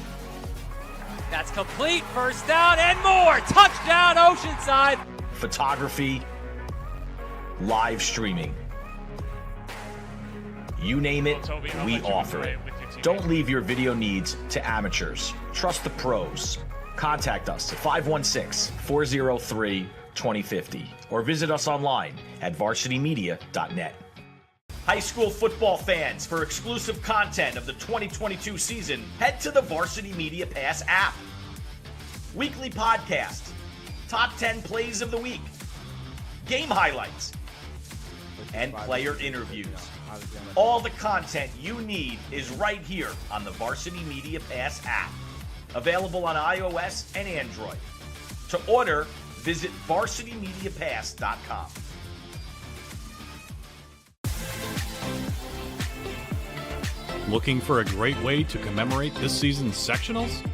That's complete, first down and more. Touchdown Oceanside. Photography, live streaming. You name it, we offer it. Don't leave your video needs to amateurs. Trust the pros. Contact us at 516-403-2050 or visit us online at varsitymedia.net. High school football fans, for exclusive content of the 2022 season, head to the Varsity Media Pass app. Weekly podcasts, top 10 plays of the week, game highlights, and player interviews. All the content you need is right here on the Varsity Media Pass app. Available on iOS and Android. To order, visit varsitymediapass.com. Looking for a great way to commemorate this season's sectionals?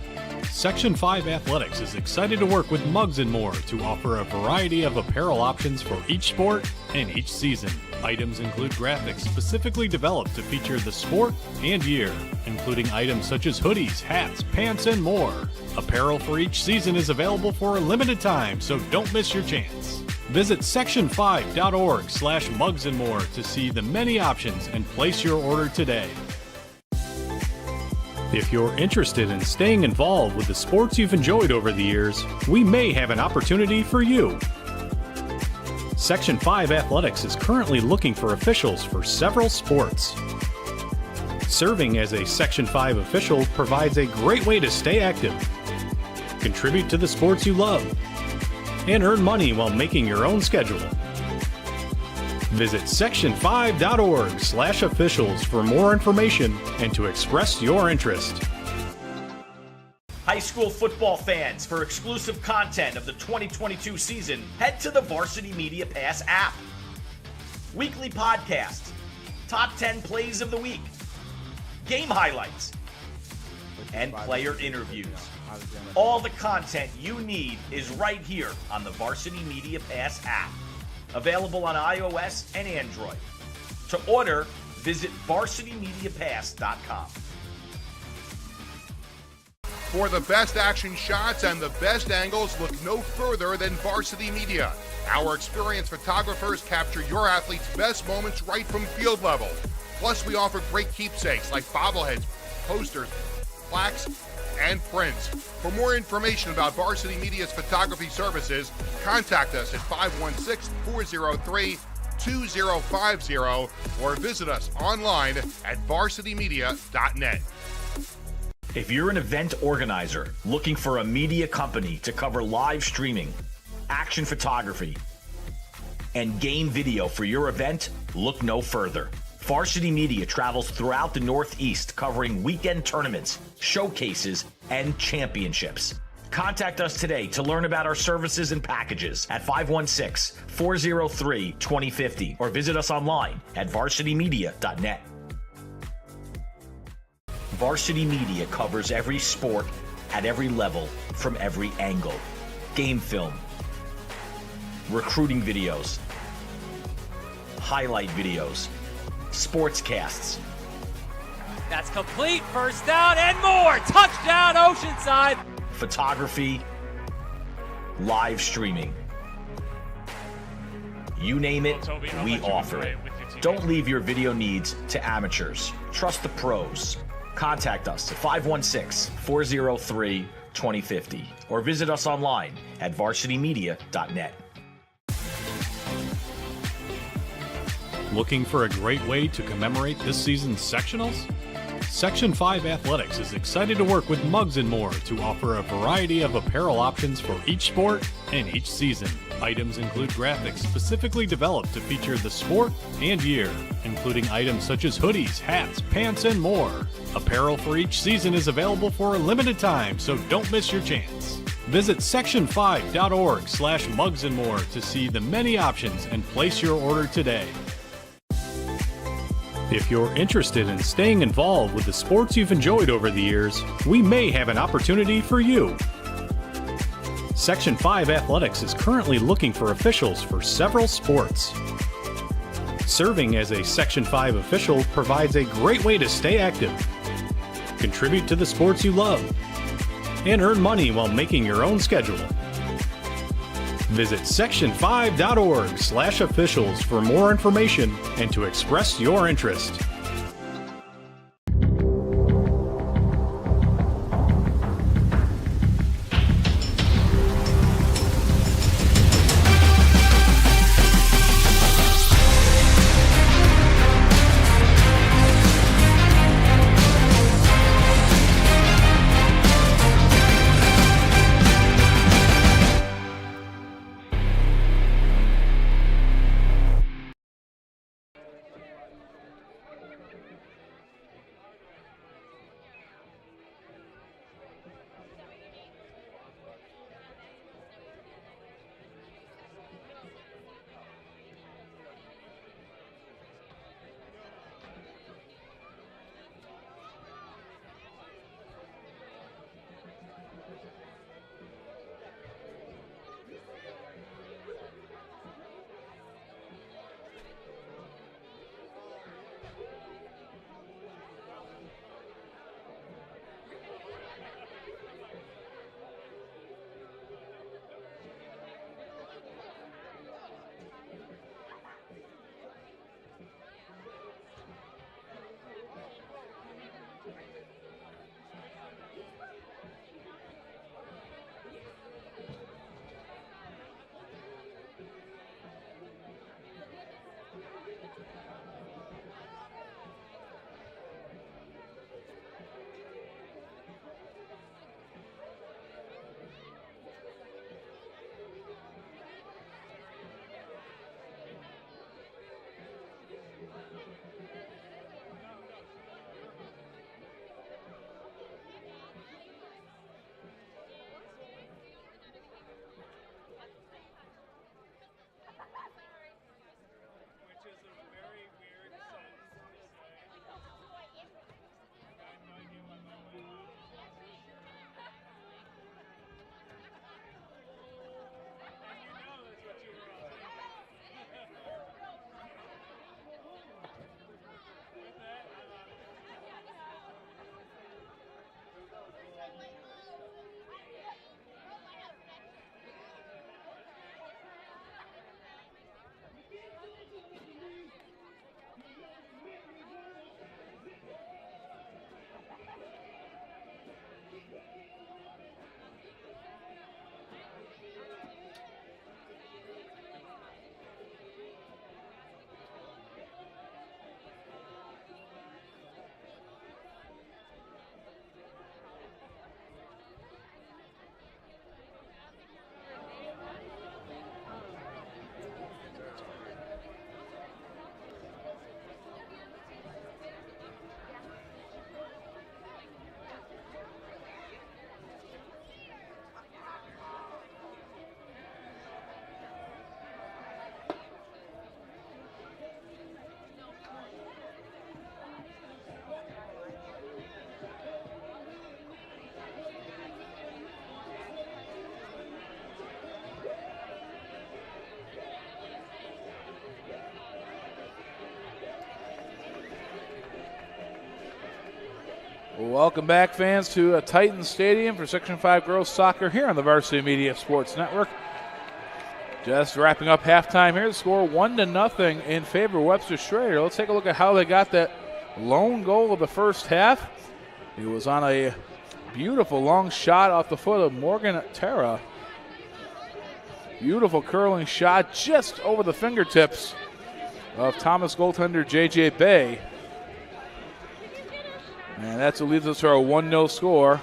Section 5 Athletics is excited to work with Mugs & More to offer a variety of apparel options for each sport and each season. Items include graphics specifically developed to feature the sport and year, including items such as hoodies, hats, pants, and more. Apparel for each season is available for a limited time, so don't miss your chance. Visit section5.org/mugsandmore to see the many options and place your order today. If you're interested in staying involved with the sports you've enjoyed over the years, we may have an opportunity for you. Section 5 Athletics is currently looking for officials for several sports. Serving as a Section 5 official provides a great way to stay active, contribute to the sports you love, and earn money while making your own schedule. Visit section5.org/officials for more information and to express your interest. High school football fans, for exclusive content of the 2022 season, head to the Varsity Media Pass app. Weekly podcasts, top 10 plays of the week, game highlights, and player interviews. All the content you need is right here on the Varsity Media Pass app. Available on iOS and Android. To order, visit varsitymediapass.com. For the best action shots and the best angles, look no further than Varsity Media. Our experienced photographers capture your athletes' best moments right from field level. Plus, we offer great keepsakes like bobbleheads, posters, plaques, and prints. For more information about Varsity Media's photography services, contact us at 516-403-2050 or visit us online at varsitymedia.net. If you're an event organizer looking for a media company to cover live streaming, action photography, and game video for your event, look no further. Varsity Media travels throughout the Northeast covering weekend tournaments, showcases, and championships. Contact us today to learn about our services and packages at 516-403-2050 or visit us online at varsitymedia.net. Varsity Media covers every sport at every level from every angle. Game film, recruiting videos, highlight videos, SPORTSCASTs. That's complete. First down and more. Touchdown, Oceanside. Photography, live streaming. You name it, we offer it. Don't leave your video needs to amateurs. Trust the pros. Contact us at 516-403-2050 or visit us online at varsitymedia.net. Looking for a great way to commemorate this season's sectionals? Section 5 Athletics is excited to work with Mugs & More to offer a variety of apparel options for each sport and each season. Items include graphics specifically developed to feature the sport and year, including items such as hoodies, hats, pants, and more. Apparel for each season is available for a limited time, so don't miss your chance. Visit section5.org/mugsandmore to see the many options and place your order today. If you're interested in staying involved with the sports you've enjoyed over the years, we may have an opportunity for you. Section 5 Athletics is currently looking for officials for several sports. Serving as a Section 5 official provides a great way to stay active, contribute to the sports you love, and earn money while making your own schedule. Visit section5.org/officials for more information and to express your interest. Welcome back, fans, to Titans Stadium for Section 5 Girls Soccer here on the Varsity Media Sports Network. Just wrapping up halftime here. The score 1-0 in favor of Webster Schroeder. Let's take a look at how they got that lone goal of the first half. It was on a beautiful long shot off the foot of Morgan Terra. Beautiful curling shot just over the fingertips of Thomas goaltender J.J. Bay. And that's what leads us to our 1-0 score.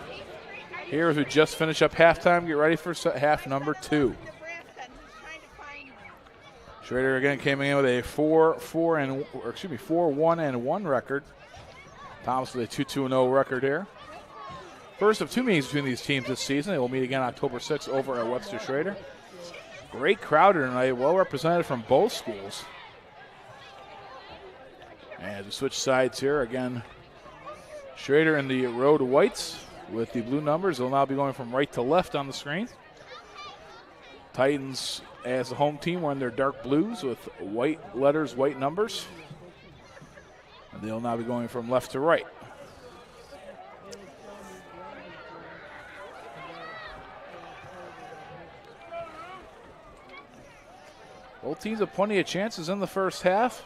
Here as we just finish up halftime, get ready for half number 2. Schroeder again came in with a 4-1-1 record. Thomas with a 2-2-0 record here. First of 2 meetings between these teams this season. They will meet again October 6th over at Webster Schroeder. Great crowd tonight, well represented from both schools. And as we switch sides here, again, Schroeder in the road whites with the blue numbers. They'll now be going from right to left on the screen. Titans, as the home team, wearing their dark blues with white letters, white numbers. And they'll now be going from left to right. Both teams have plenty of chances in the first half.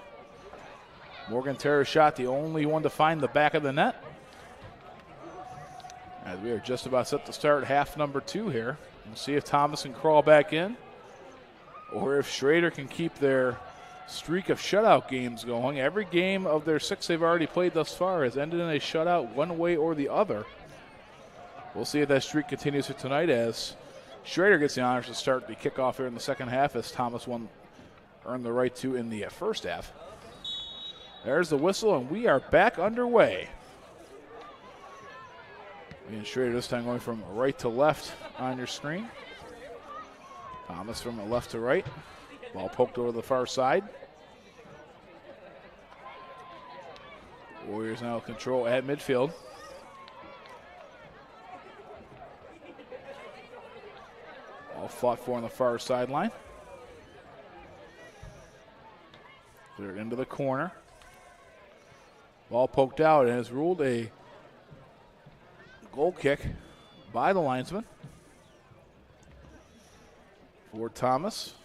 Morgan Terra shot the only one to find the back of the net. As we are just about set to start half number 2 here. We'll see if Thomas can crawl back in or if Schroeder can keep their streak of shutout games going. Every game of their 6 they've already played thus far has ended in a shutout one way or the other. We'll see if that streak continues for tonight as Schroeder gets the honors to start the kickoff here in the second half as Thomas earned the right to in the first half. There's the whistle, and we are back underway. And Schroeder this time going from right to left on your screen. Thomas from left to right. Ball poked over the far side. Warriors now control at midfield. All fought for on the far sideline. Cleared into the corner. Ball poked out and has ruled a goal kick by the linesman for Thomas.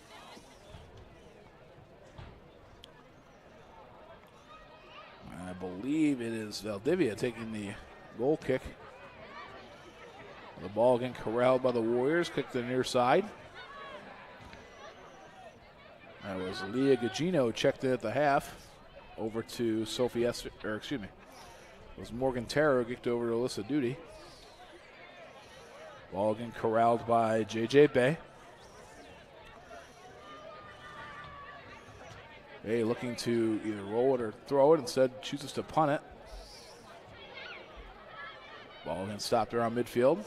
I believe it is Valdivia taking the goal kick. The ball again corralled by the Warriors, kicked to the near side. That was Leah Gugino checked in at the half. Over to Sophie Esther, or excuse me, it was Morgan Terra who kicked over to Alyssa Duty. Ball again corralled by J.J. Bay. Bay looking to either roll it or throw it, instead chooses to punt it. Ball again stopped around midfield.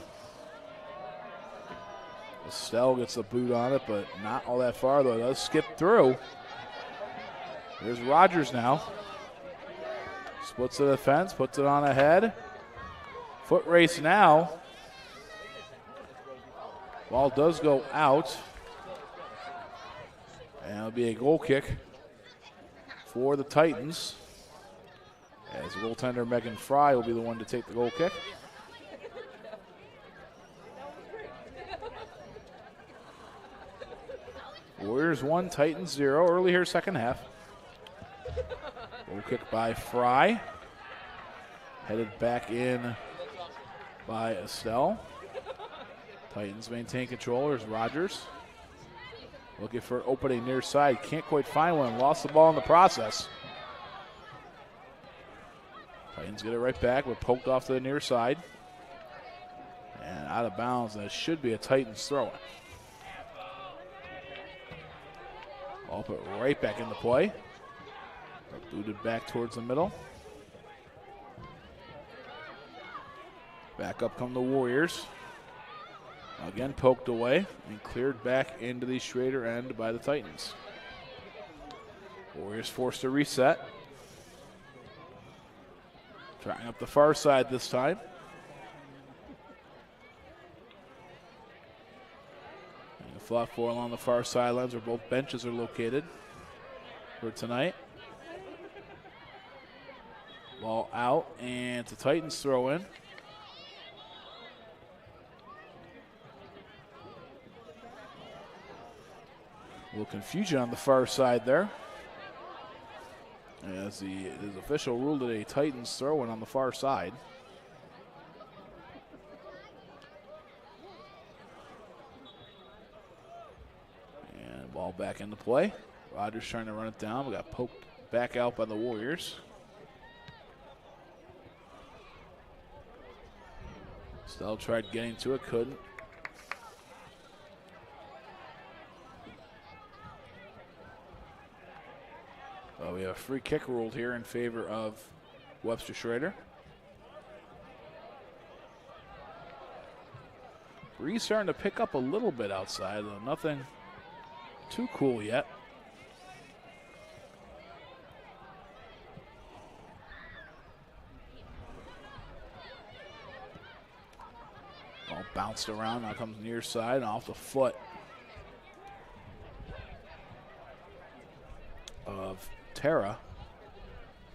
Estelle gets the boot on it, but not all that far, though. It does skip through. There's Rogers now. Splits the defense, puts it on ahead. Foot race now. Ball does go out. And it'll be a goal kick for the Titans. As goaltender Megan Fry will be the one to take the goal kick. Warriors 1, Titans 0. Early here, second half. Goal kick by Fry. Headed back in by Estelle. Titans maintain control. There's Rogers. Looking for an opening near side. Can't quite find one. Lost the ball in the process. Titans get it right back, but poked off to the near side. And out of bounds. That should be a Titans throw. Ball put right back into play. Booted back towards the middle. Back up come the Warriors. Again poked away and cleared back into the Schroeder end by the Titans. Warriors forced to reset. Trying up the far side this time. And the flat four along the far sidelines where both benches are located for tonight. Ball out, and it's a Titans throw in. A little confusion on the far side there. As his official ruled it a Titans throw in on the far side. And ball back into play. Rogers trying to run it down. We got poked back out by the Warriors. Stell tried getting to it, couldn't. Well, we have a free kick ruled here in favor of Webster Schroeder. Breeze starting to pick up a little bit outside, though nothing too cool yet. Ball bounced around, now comes near side and off the foot of Tara.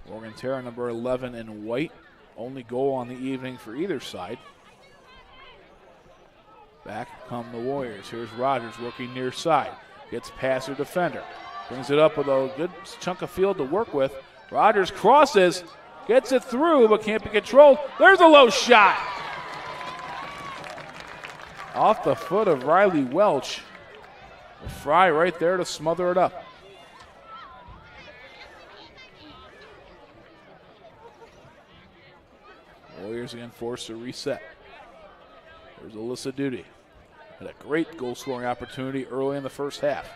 Morgan Tara, number 11 in white. Only goal on the evening for either side. Back come the Warriors. Here's Rogers working near side. Gets past her defender. Brings it up with a good chunk of field to work with. Rogers crosses. Gets it through, but can't be controlled. There's a low shot. Off the foot of Riley Welch. Fry right there to smother it up. Warriors again forced to reset. There's Alyssa Duty. Had a great goal scoring opportunity early in the first half.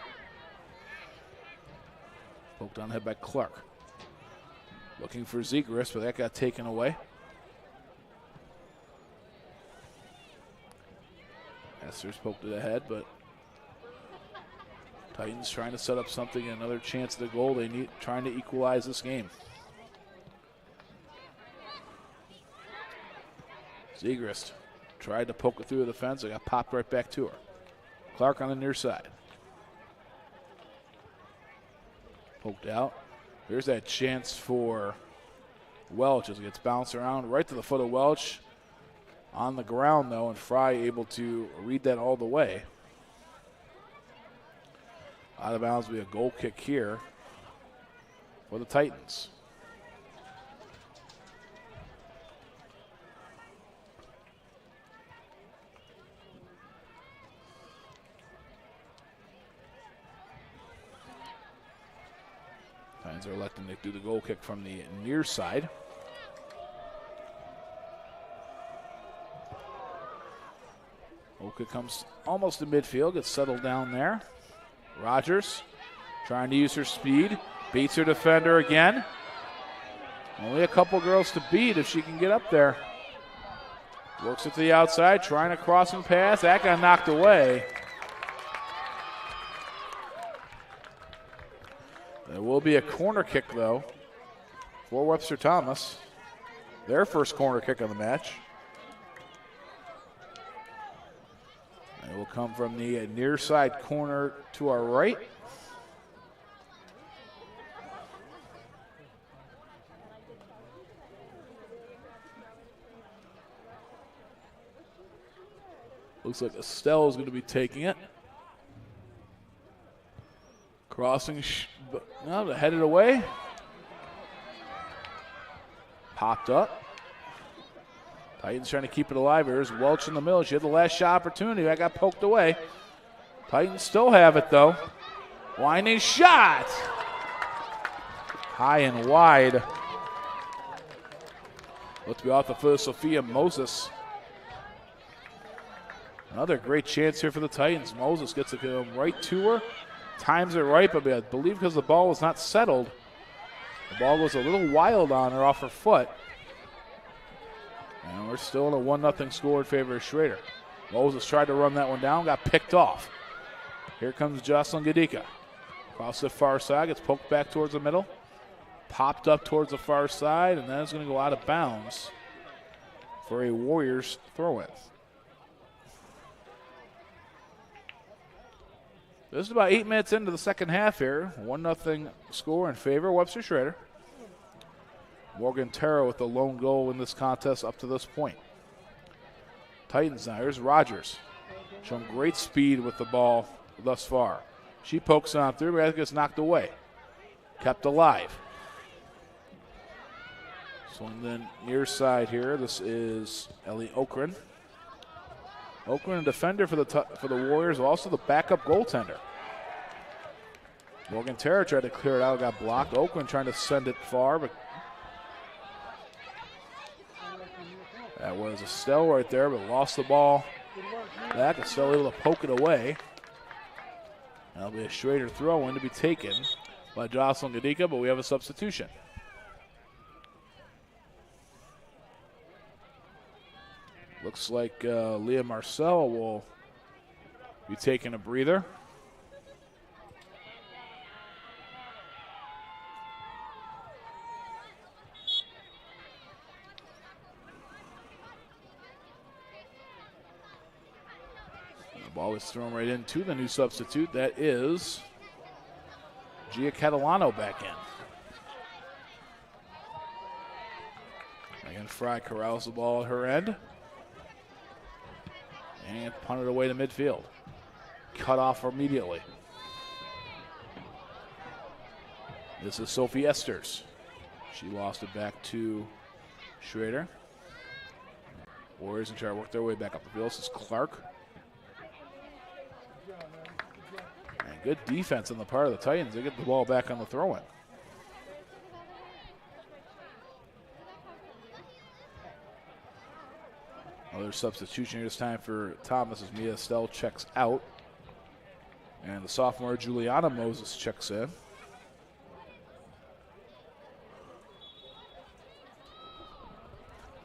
Poked on the head by Clark. Looking for Zegras, but that got taken away. Esther's poked it ahead, but Titans trying to set up something, another chance at the goal. They need trying to equalize this game. Zegras tried to poke it through the fence. It got popped right back to her. Clark on the near side. Poked out. There's that chance for Welch as it gets bounced around right to the foot of Welch. On the ground, though, and Fry able to read that all the way. Out of bounds will be a goal kick here for the Titans. Titans are electing to do the goal kick from the near side. Goal kick comes almost to midfield, gets settled down there. Rogers trying to use her speed, beats her defender again. Only a couple girls to beat if she can get up there. Works it to the outside, trying a crossing pass. That got knocked away. There will be a corner kick, though, for Webster Thomas. Their first corner kick of the match. And it will come from the near side corner to our right. Looks like Estelle is going to be taking it. Crossing, no, headed away. Popped up. Titans trying to keep it alive. Here's Welch in the middle. She had the last shot opportunity. That got poked away. Titans still have it, though. Winding shot. High and wide. Let's be off the foot of Sophia Moses. Another great chance here for the Titans. Moses gets it right to her. Times it right, but I believe because the ball was not settled, the ball was a little wild on her off her foot. And we're still in a 1-0 score in favor of Schroeder. Moses tried to run that one down, got picked off. Here comes Jocelyn Gadika. Across the far side, gets poked back towards the middle. Popped up towards the far side, and then it's going to go out of bounds for a Warriors throw-in. This is about 8 minutes into the second half here. 1-0 score in favor of Webster Schroeder. Morgan Terra with the lone goal in this contest up to this point. Titans now. Here's Rogers. Showing great speed with the ball thus far. She pokes on through, but gets knocked away. Kept alive. So then near side here, this is Ellie Okren. Okren, a defender for the Warriors, also the backup goaltender. Morgan Terra tried to clear it out, got blocked. Okren trying to send it far, but that was Estelle right there, but lost the ball. Back, Estelle able to poke it away. That'll be a Schroeder throw-in to be taken by Jocelyn Gadika, but we have a substitution. Looks like Leah Marcel will be taking a breather. The ball is thrown right into the new substitute. That is Gia Catalano back in. Again, Fry corrals the ball at her end. And punted away to midfield. Cut off immediately. This is Sophie Esters. She lost it back to Schroeder. Warriors and try to work their way back up the field. This is Clark. And good defense on the part of the Titans. They get the ball back on the throw-in. Another substitution here this time for Thomas as Mia Estelle checks out. And the sophomore Juliana Moses checks in.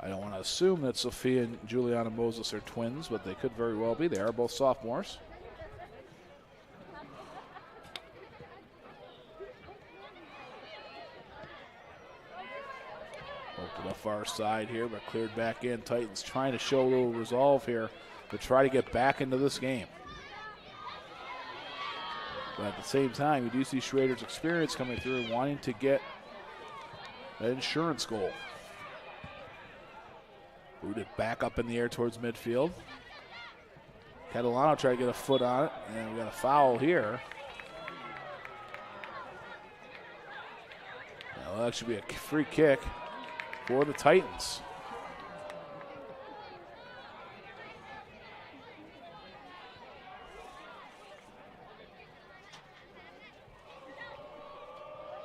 I don't want to assume that Sophia and Juliana Moses are twins, but they could very well be. They are both sophomores. To the far side here, but cleared back in. Titans trying to show a little resolve here to try to get back into this game. But at the same time, you do see Schroeder's experience coming through and wanting to get an insurance goal. Booted back up in the air towards midfield. Catalano tried to get a foot on it, and we got a foul here. Well, that should be a free kick for the Titans.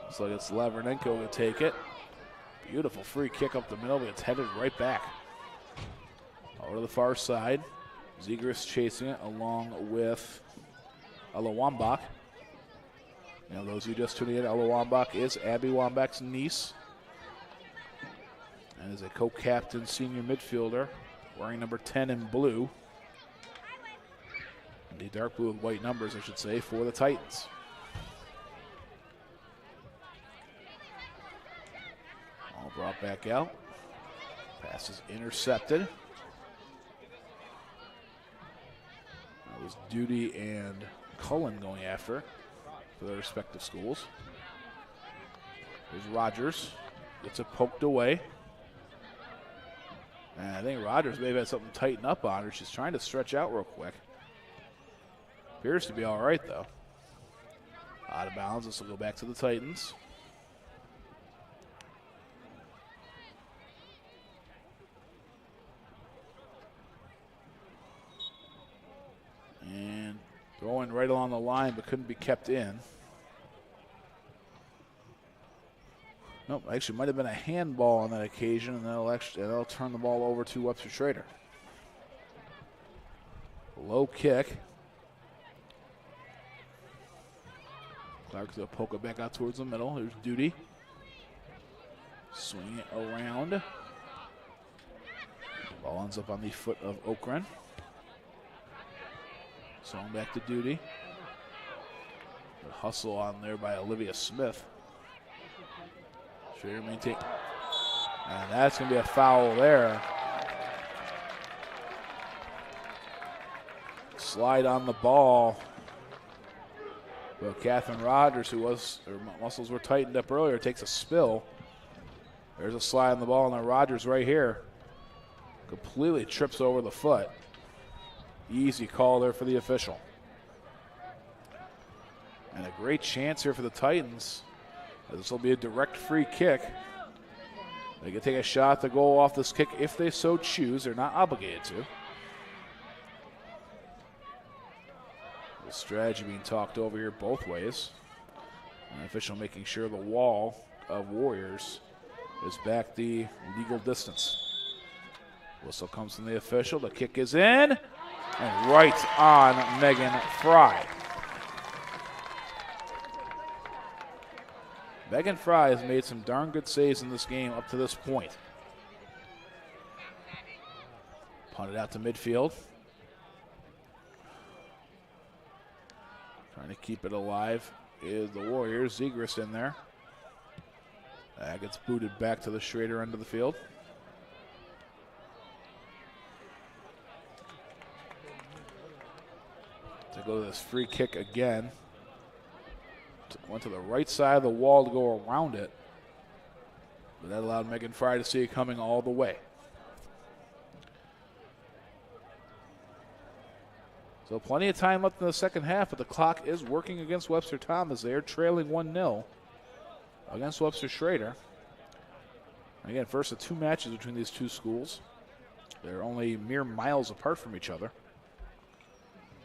Looks like it's Lavernenko to take it. Beautiful free kick up the middle, but it's headed right back. Over to the far side. Zegers chasing it along with Ella Wambach. Now those who just tuned in, Ella Wambach is Abby Wambach's niece. And is a co-captain senior midfielder wearing number 10 in blue. The dark blue with white numbers, I should say, for the Titans. All brought back out. Pass is intercepted. That was Duty and Cullen going after for their respective schools. There's Rogers. Gets it poked away. And I think Rogers may have had something tighten up on her. She's trying to stretch out real quick. Appears to be all right, though. Out of bounds. This will go back to the Titans. And throwing right along the line, but couldn't be kept in. Nope, actually might have been a handball on that occasion, and that'll turn the ball over to Webster Schroeder. Low kick. Clark's going to poke it back out towards the middle. Here's Duty. Swing it around. Ball ends up on the foot of Okren. Swung back to Duty. Good hustle on there by Olivia Smith. Schroeder maintain. And that's going to be a foul there. Slide on the ball. Well, Catherine Rogers, her muscles were tightened up earlier, takes a spill. There's a slide on the ball, and then Rogers right here completely trips over the foot. Easy call there for the official. And a great chance here for the Titans. This will be a direct free kick. They can take a shot to goal off this kick if they so choose. They're not obligated to. The strategy being talked over here both ways. And the official making sure the wall of Warriors is back the legal distance. Whistle comes from the official. The kick is in. And right on Megan Fry. Megan Fry has made some darn good saves in this game up to this point. Punted out to midfield. Trying to keep it alive is the Warriors. Zegras in there. That gets booted back to the Schroeder end of the field. To go to this free kick again. Went to the right side of the wall to go around it. But that allowed Megan Fry to see it coming all the way. So plenty of time left in the second half, but the clock is working against Webster Thomas. They are trailing 1-0 against Webster Schroeder. Again, first of two matches between these two schools. They're only mere miles apart from each other.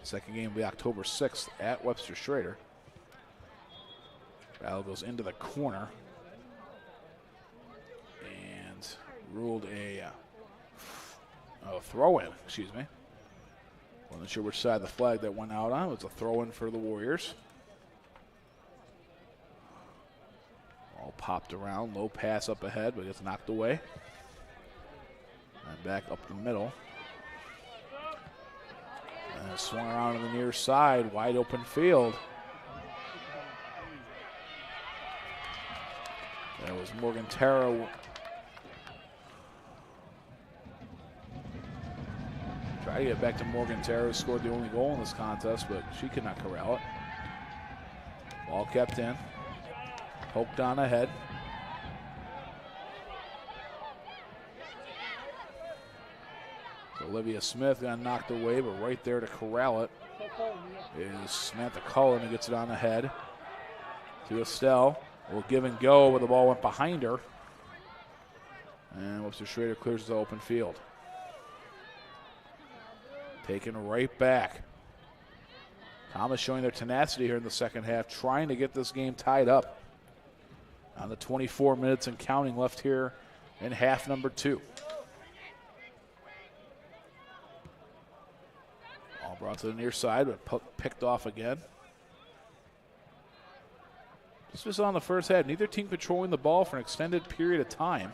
Second game will be October 6th at Webster Schroeder. Battle goes into the corner and ruled a throw-in, excuse me. Wasn't sure which side the flag that went out on. It was a throw-in for the Warriors. All popped around, low pass up ahead, but gets knocked away. And back up the middle. And swung around to the near side, wide open field. That was Morgan Terra. Try to get back to Morgan Terra, who scored the only goal in this contest, but she could not corral it. Ball kept in. Poked on ahead. So Olivia Smith got knocked away, but right there to corral it is Samantha Cullen, who gets it on ahead to Estelle. Will give and go, but the ball went behind her. And Webster Schroeder clears the open field. Taken right back. Thomas showing their tenacity here in the second half, trying to get this game tied up. On the 24 minutes and counting left here in half number 2. All brought to the near side, but picked off again. This was on the first half. Neither team controlling the ball for an extended period of time.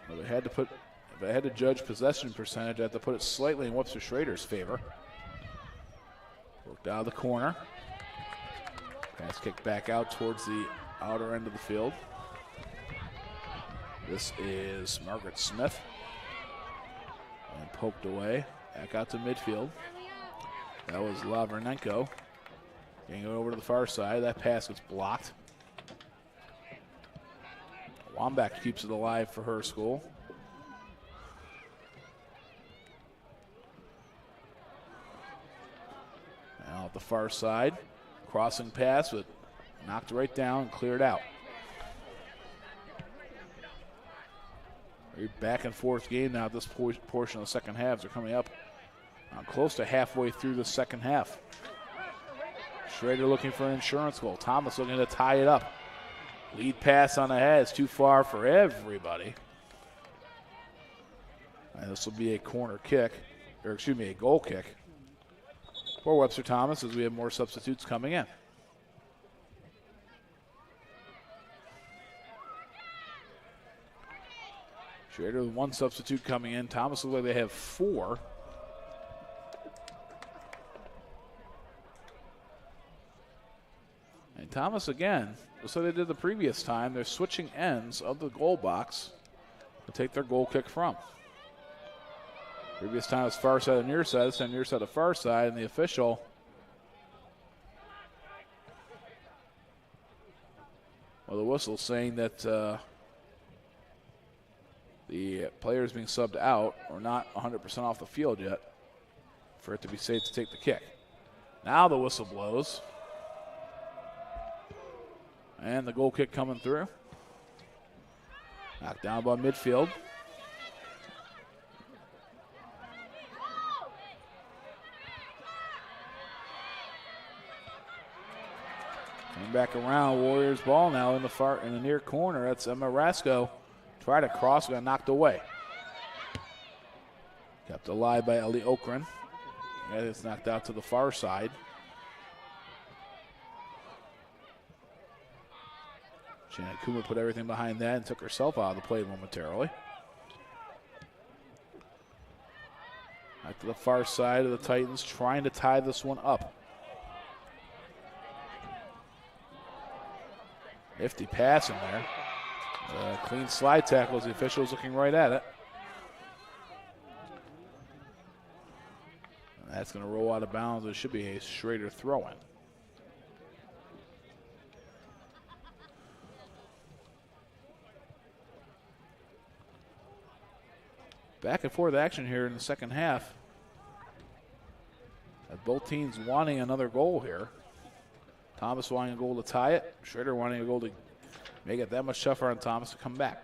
But if I had to judge possession percentage, I had to put it slightly in Webster Schroeder's favor. Worked out of the corner. Pass kicked back out towards the outer end of the field. This is Margaret Smith. And poked away. Back out to midfield. That was Lavernenko. Getting it over to the far side. That pass gets blocked. Wambach keeps it alive for her school. Now at the far side. Crossing pass, but knocked right down and cleared out. Very back and forth game now at this portion of the second half. They're coming up close to halfway through the second half. Schroeder looking for an insurance goal. Thomas looking to tie it up. Lead pass on ahead. It's too far for everybody. And this will be a corner kick, or excuse me, a goal kick for Webster Thomas as we have more substitutes coming in. Schroeder with one substitute coming in. Thomas looks like they have 4. And Thomas again, just like they did the previous time, they're switching ends of the goal box to take their goal kick from. Previous time it was far side and near side, this time near side to far side, and the official Well, the whistle saying that the players being subbed out are not 100% off the field yet for it to be safe to take the kick. Now the whistle blows. And the goal kick coming through. Knocked down by midfield. Coming back around, Warriors ball now in the near corner. That's Emma Rasco. Tried to cross, got knocked away. Kept alive by Ellie Okren. Yeah, it's knocked out to the far side. Shannon Kuma put everything behind that and took herself out of the play momentarily. Back to the far side of the Titans, trying to tie this one up. Nifty pass in there. Clean slide tackle as the official's looking right at it. And that's going to roll out of bounds. It should be a Schroeder throw-in. Back and forth action here in the second half. Both teams wanting another goal here. Thomas wanting a goal to tie it. Schroeder wanting a goal to make it that much tougher on Thomas to come back.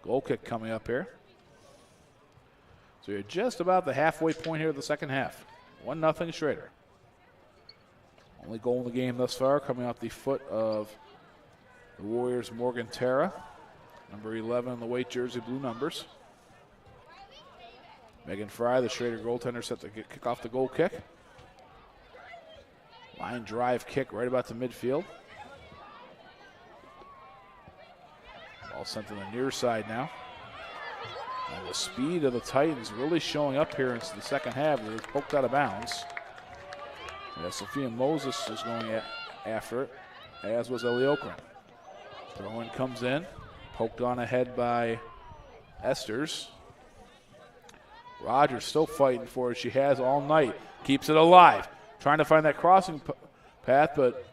Goal kick coming up here. So you're just about the halfway point here of the second half. 1-0 Schroeder. Only goal in the game thus far coming off the foot of the Warriors' Morgan Terra. Number 11 in the white jersey, blue numbers. Megan Fry, the Schroeder goaltender, set to kick off the goal kick. Line drive kick right about to midfield. Ball sent to the near side now. And the speed of the Titans really showing up here into the second half. It was poked out of bounds. Yeah, Sophia Moses is going after it, as was Ellie Okren. Throw-in comes in. Poked on ahead by Esters. Rogers still fighting for it. She has all night. Keeps it alive. Trying to find that crossing path, but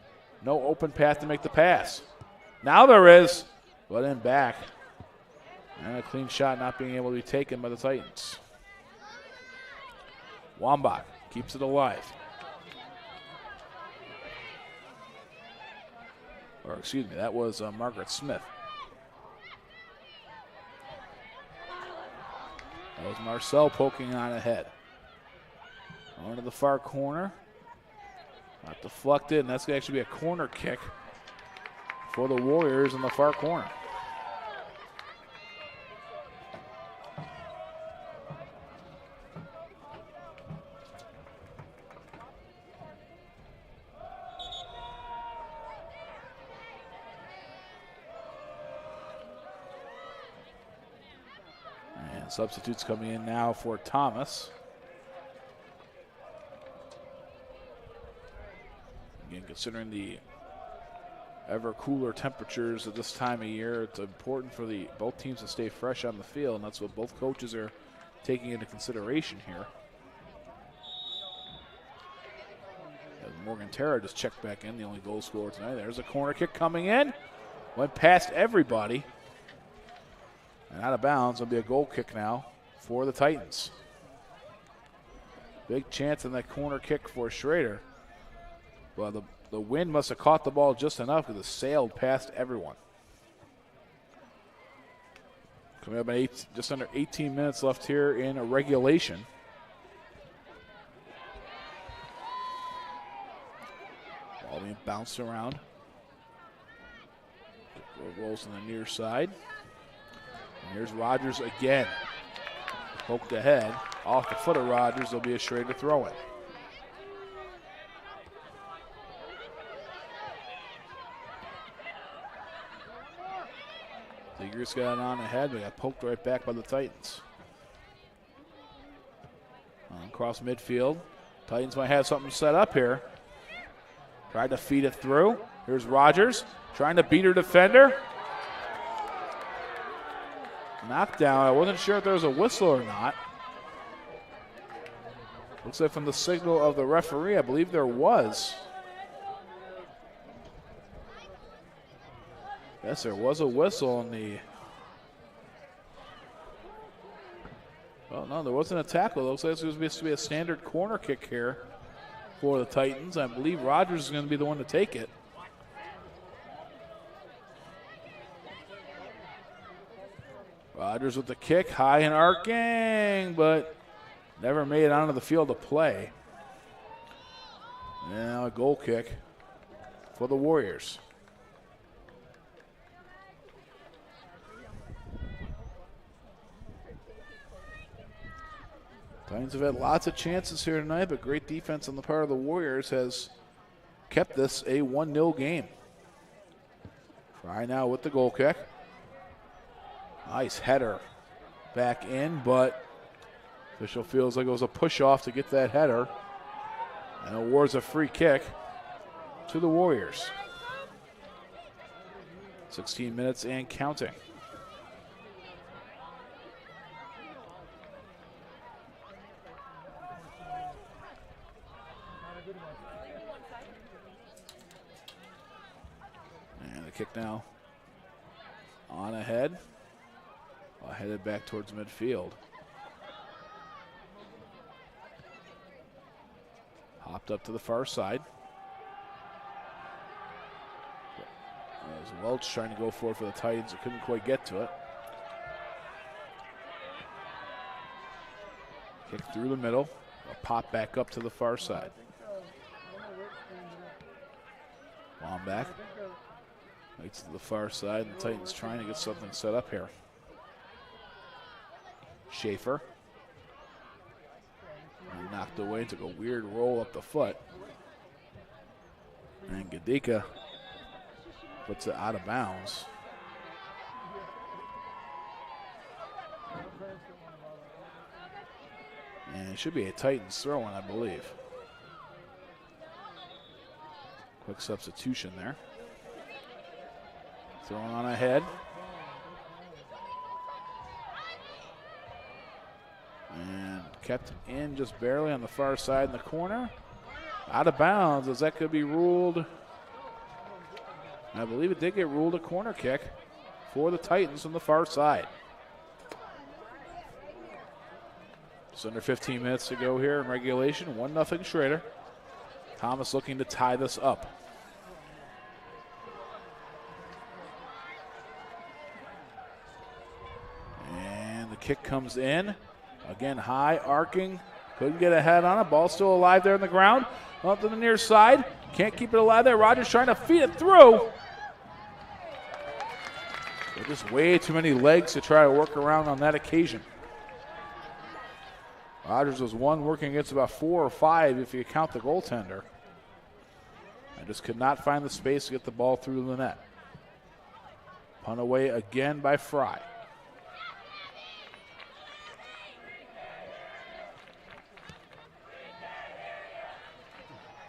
no open path to make the pass. Now there is, but in back. And a clean shot not being able to be taken by the Titans. Wambach keeps it alive. Or excuse me, that was Margaret Smith. That was Marcel poking on ahead. On to the far corner. Not deflected, and that's going to actually be a corner kick for the Warriors in the far corner. Substitutes coming in now for Thomas. Again, considering the ever cooler temperatures at this time of year, it's important for both teams to stay fresh on the field, and that's what both coaches are taking into consideration here. As Morgan Terra just checked back in, the only goal scorer tonight. There's a corner kick coming in. Went past everybody. And out of bounds, it'll be a goal kick now for the Titans. Big chance on that corner kick for Schroeder. Well, the wind must have caught the ball just enough because it sailed past everyone. Coming up at just under 18 minutes left here in a regulation. Ball being bounced around. Rolls on the near side. And here's Rogers again. Poked ahead. Off the foot of Rogers, there'll be a Schroeder throw-in. Tigers got it on ahead, but got poked right back by the Titans. Across midfield. Titans might have something set up here. Tried to feed it through. Here's Rogers trying to beat her defender. Knockdown. I wasn't sure if there was a whistle or not. Looks like from the signal of the referee, I believe there was. Yes, there was a whistle in the. Oh, no, there wasn't a tackle. It looks like it's supposed to be a standard corner kick here for the Titans. I believe Rogers is going to be the one to take it. Rogers with the kick, high and arcing, but never made it onto the field to play. Now a goal kick for the Warriors. Titans have had lots of chances here tonight, but great defense on the part of the Warriors has kept this a 1-0 game. Fry now with the goal kick. Nice header back in, but official feels like it was a push-off to get that header. And awards a free kick to the Warriors. 16 minutes and counting. And the kick now on ahead. Headed back towards midfield. Hopped up to the far side. As Welch trying to go for it for the Titans, it couldn't quite get to it. Kick through the middle, a pop back up to the far side. Ball back. Right to the far side, and the Titans trying to get something set up here. Schaefer. And knocked away, took a weird roll up the foot. And Gadika puts it out of bounds. And it should be a Titans throw-in, I believe. Quick substitution there. Throwing on ahead. And kept in just barely on the far side in the corner. Out of bounds, as that could be ruled. I believe it did get ruled a corner kick for the Titans on the far side. Just under 15 minutes to go here in regulation. 1-0 Schroeder. Thomas looking to tie this up. And the kick comes in. Again, high, arcing. Couldn't get a head on it. Ball still alive there on the ground. Up to the near side. Can't keep it alive there. Rogers trying to feed it through. Just way too many legs to try to work around on that occasion. Rogers was one working against about 4 or 5 if you count the goaltender. And just could not find the space to get the ball through the net. Punt away again by Fry.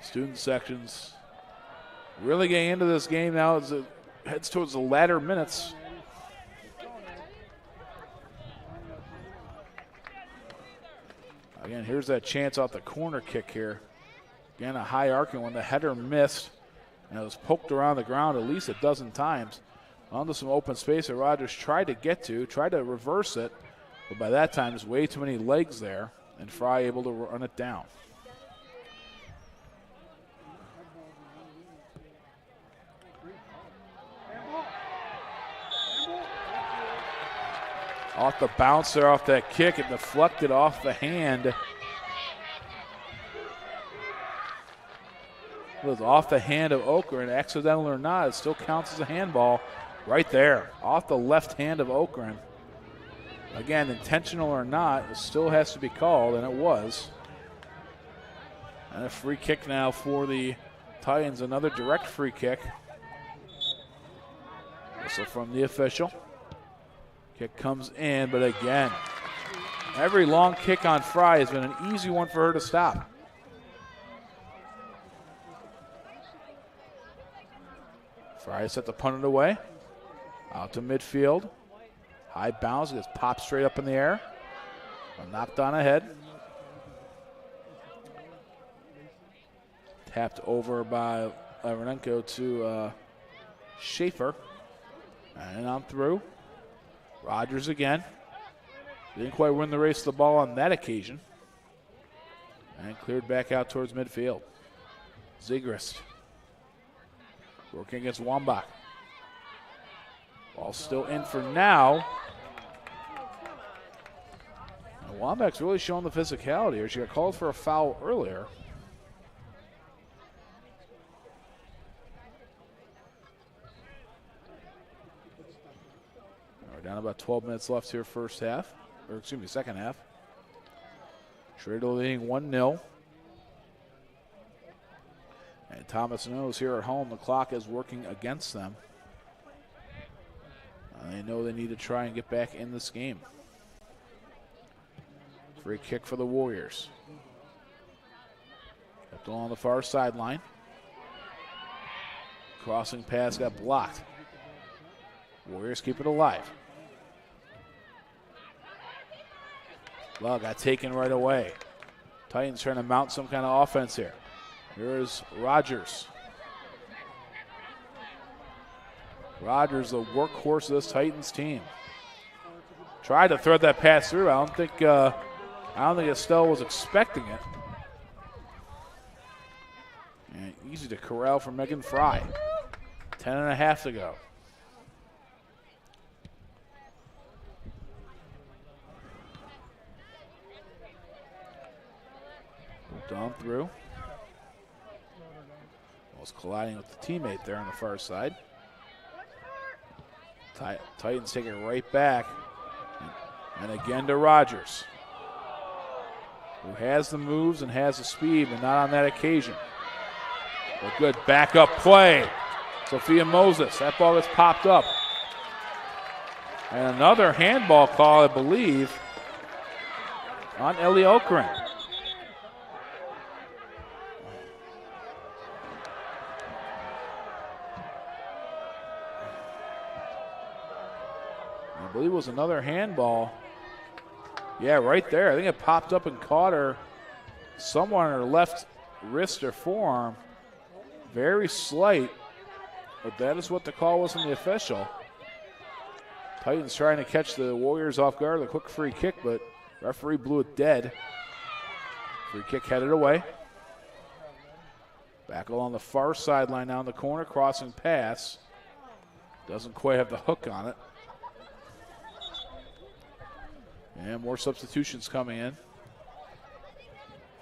Student sections really getting into this game now as it heads towards the latter minutes. Again, here's that chance off the corner kick here. Again, a high arcing one. The header missed, and it was poked around the ground at least a dozen times. Onto some open space that Rogers tried to get to, tried to reverse it, but by that time there's way too many legs there, and Fry able to run it down. Off the bounce there, off that kick, it deflected off the hand. It was off the hand of Okren, accidental or not, it still counts as a handball right there, off the left hand of Okren. Again, intentional or not, it still has to be called, and it was. And a free kick now for the Titans, another direct free kick. Whistle from the official. Kick comes in, but again, every long kick on Fry has been an easy one for her to stop. Fry set the punt it away. Out to midfield. High bounce, gets popped straight up in the air. Knocked on ahead. Tapped over by Larenenko to Schaefer. And on through. Rogers again. Didn't quite win the race to the ball on that occasion. And cleared back out towards midfield. Zegrist working against Wambach. Ball still in for now. Wambach's really showing the physicality here. She got called for a foul earlier. We're down about 12 minutes left here, second half. Schroeder leading 1-0. And Thomas knows here at home the clock is working against them. They know they need to try and get back in this game. Free kick for the Warriors. Kept along the far sideline. Crossing pass got blocked. Warriors keep it alive. Well, got taken right away. Titans trying to mount some kind of offense here. Here's Rogers. Rogers, the workhorse of this Titans team. Tried to thread that pass through. I don't think Estelle was expecting it. And easy to corral for Megan Fry. 10.5 to go. On through. Was colliding with the teammate there on the far side. Titans take it right back. And again to Rogers, who has the moves and has the speed, but not on that occasion. A good backup play. Sophia Moses. That ball gets popped up. And another handball call, I believe, on Ellie Okren. I believe it was another handball. Yeah, right there. I think it popped up and caught her somewhere on her left wrist or forearm. Very slight, but that is what the call was from the official. Titans trying to catch the Warriors off guard. The quick free kick, but referee blew it dead. Free kick headed away. Back along the far sideline now in the corner. Crossing pass. Doesn't quite have the hook on it. And more substitutions coming in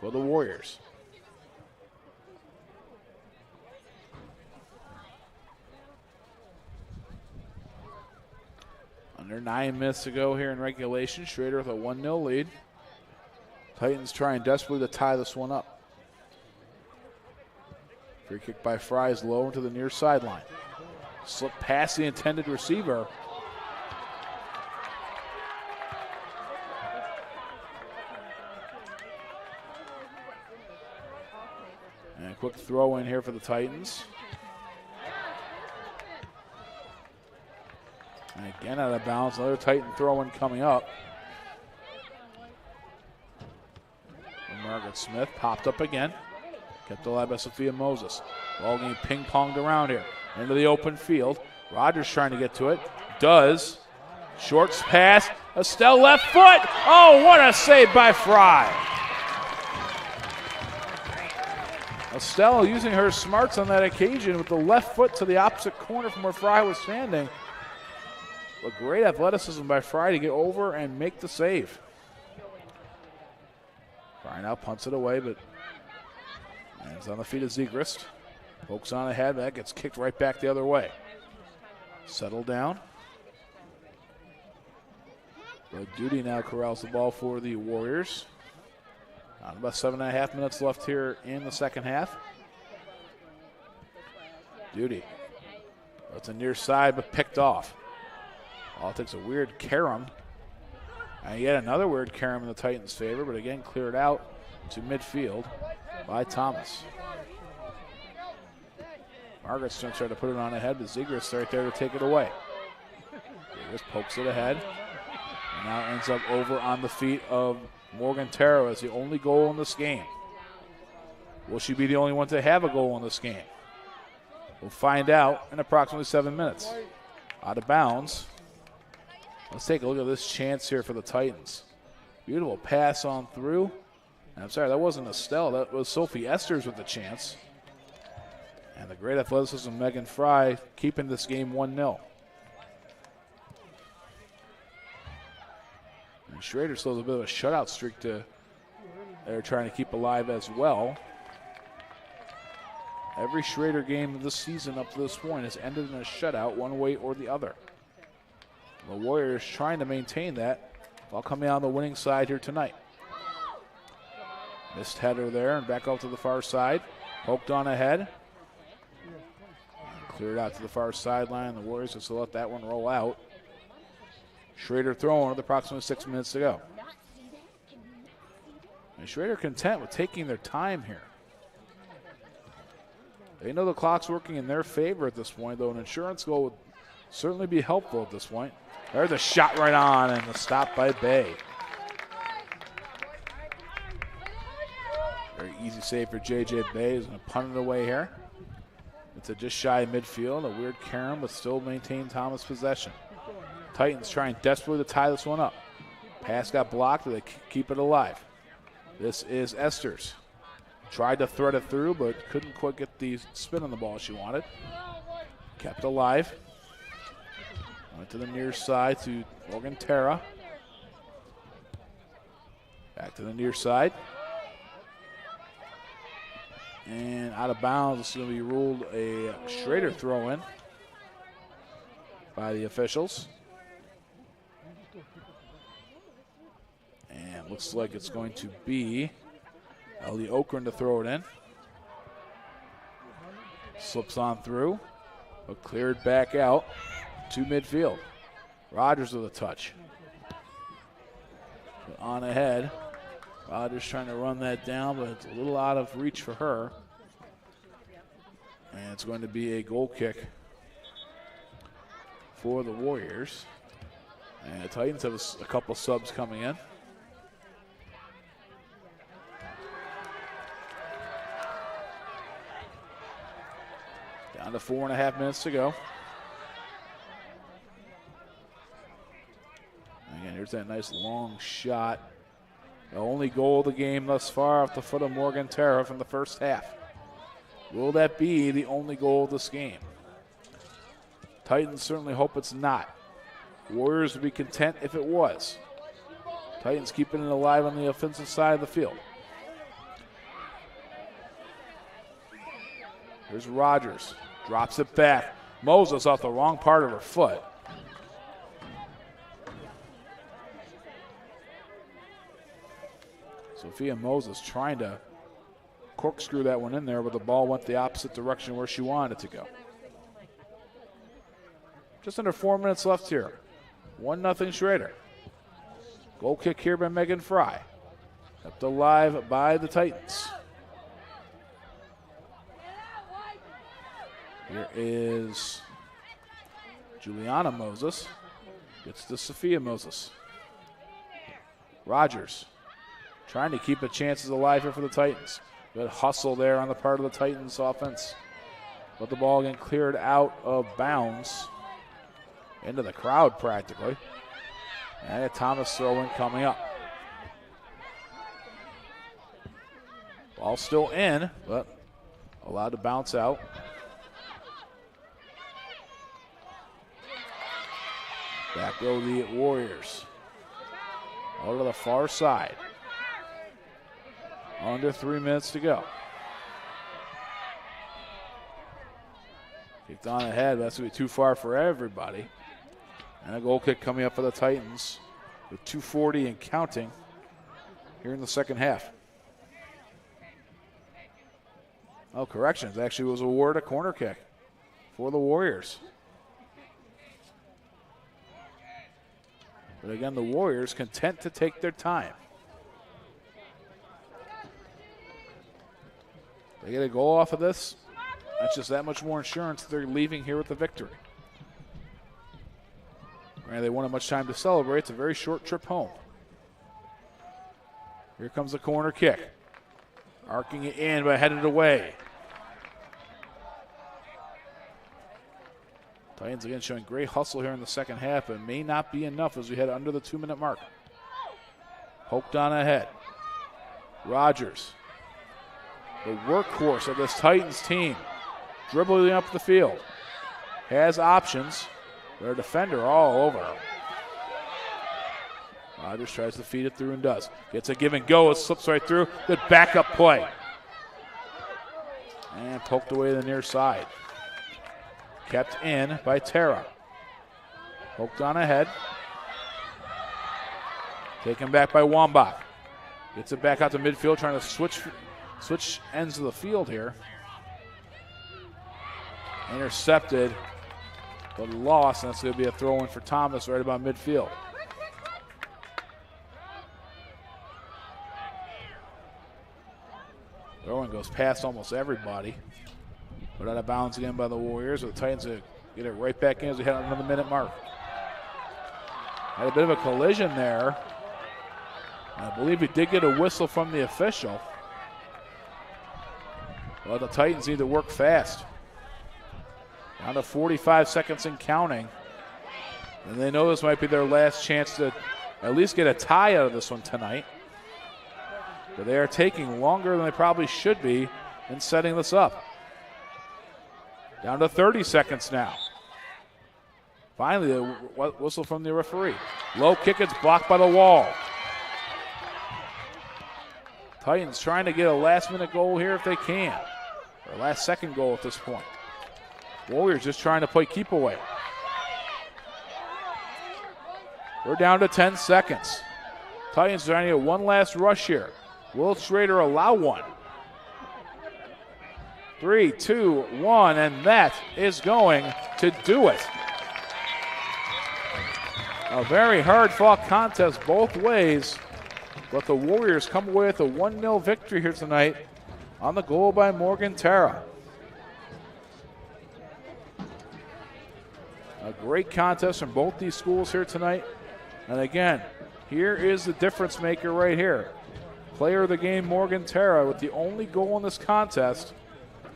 for the Warriors. Under 9 minutes to go here in regulation. Schroeder with a 1-0 lead. Titans trying desperately to tie this one up. Free kick by Fry is low into the near sideline. Slip past the intended receiver. And a quick throw in here for the Titans. And again out of bounds, another Titan throw in coming up. And Margaret Smith popped up again. Kept alive by Sophia Moses. Ball getting ping-ponged around here. Into the open field. Rogers trying to get to it. Does. Shorts pass. Estelle left foot. Oh, what a save by Fry. Estelle using her smarts on that occasion with the left foot to the opposite corner from where Fry was standing. But great athleticism by Fry to get over and make the save. Fry now punts it away, but it's on the feet of Zegrist. Pokes on ahead, that gets kicked right back the other way. Settle down. But Duty now corrals the ball for the Warriors. About 7.5 minutes left here in the second half. Duty. That's a near side, but picked off. Ball takes a weird carom. And yet another weird carom in the Titans' favor, but again cleared out to midfield by Thomas. Margaret's going to try to put it on ahead, but Zegrist right there to take it away. Zegrist pokes it ahead. And now ends up over on the feet of Morgan Taro as the only goal in this game. Will she be the only one to have a goal in this game? We'll find out in approximately 7 minutes. Out of bounds. Let's take a look at this chance here for the Titans. Beautiful pass on through. I'm sorry, that wasn't Estelle. That was Sophie Esters with the chance. And the great athleticism of Megan Fry keeping this game 1-0. And Schroeder still has a bit of a shutout streak they're trying to keep alive as well. Every Schroeder game this season up to this point has ended in a shutout one way or the other. The Warriors trying to maintain that while coming out on the winning side here tonight. Missed header there and back out to the far side. Poked on ahead. Cleared out to the far sideline. The Warriors just let that one roll out. Schroeder throwing with approximately 6 minutes to go. And Schroeder content with taking their time here. They know the clock's working in their favor at this point, though an insurance goal would certainly be helpful at this point. There's a shot right on and the stop by Bay. Very easy save for J.J. Bay. He's going to punt it away here. It's a just shy of midfield. A weird carom, but still maintain Thomas possession. Titans trying desperately to tie this one up. Pass got blocked, but they keep it alive. This is Esters. Tried to thread it through, but couldn't quite get the spin on the ball she wanted. Kept alive. Went to the near side to Morgan Terra. Back to the near side. And out of bounds, it's going to be ruled a Schroeder throw in by the officials. And looks like it's going to be Ellie Okren to throw it in. Slips on through, but cleared back out to midfield. Rogers with a touch. But on ahead. Rogers trying to run that down, but it's a little out of reach for her. And it's going to be a goal kick for the Warriors. And the Titans have a couple subs coming in. Down to 4.5 minutes to go. Again, here's that nice long shot. The only goal of the game thus far off the foot of Morgan Terra from the first half. Will that be the only goal of this game? Titans certainly hope it's not. Warriors would be content if it was. Titans keeping it alive on the offensive side of the field. Here's Rogers. Drops it back. Moses off the wrong part of her foot. Sophia Moses trying to corkscrew that one in there, but the ball went the opposite direction where she wanted it to go. Just under 4 minutes left here. 1-0 Schroeder. Goal kick here by Megan Fry. Kept alive by the Titans. Here is Juliana Moses. Gets to Sophia Moses. Rogers trying to keep the chances alive here for the Titans. Good hustle there on the part of the Titans offense. But the ball getting cleared out of bounds. Into the crowd practically. And a Thomas throw-in coming up. Ball still in, but allowed to bounce out. Back go the Warriors. Out to the far side. Under 3 minutes to go. Kicked on ahead, but that's going to be too far for everybody. And a goal kick coming up for the Titans with 2:40 and counting here in the second half. Oh, corrections. Actually was awarded a corner kick for the Warriors. But again, the Warriors content to take their time. They get a goal off of this. That's just that much more insurance that they're leaving here with the victory. Granted, they won't have much time to celebrate. It's a very short trip home. Here comes the corner kick. Arcing it in, but headed away. Titans again showing great hustle here in the second half, but may not be enough as we head under the 2-minute mark. Poked on ahead. Rogers, the workhorse of this Titans team, dribbling up the field. Has options. Their defender all over him. Rogers tries to feed it through and does. Gets a give and go. It slips right through. Good backup play. And poked away to the near side. Kept in by Terra. Poked on ahead. Taken back by Wambach. Gets it back out to midfield, trying to switch ends of the field here. Intercepted, but lost, and that's going to be a throw-in for Thomas right about midfield. Throw-in goes past almost everybody, but out of bounds again by the Warriors. The Titans get it right back in as we head on another minute mark. Had a bit of a collision there. I believe we did get a whistle from the official. Well, the Titans need to work fast. Down to 45 seconds and counting. And they know this might be their last chance to at least get a tie out of this one tonight. But they are taking longer than they probably should be in setting this up. Down to 30 seconds now. Finally, a whistle from the referee. Low kick, it's blocked by the wall. Titans trying to get a last-minute goal here if they can. Or last-second goal at this point. Warriors just trying to play keep away. We're down to 10 seconds. Titans trying to get one last rush here. Will Schroeder allow one? 3, 2, 1, and that is going to do it. A very hard-fought contest both ways, but the Warriors come away with a 1-0 victory here tonight on the goal by Morgan Terra. A great contest from both these schools here tonight. And again, here is the difference maker right here. Player of the game, Morgan Terra, with the only goal in this contest.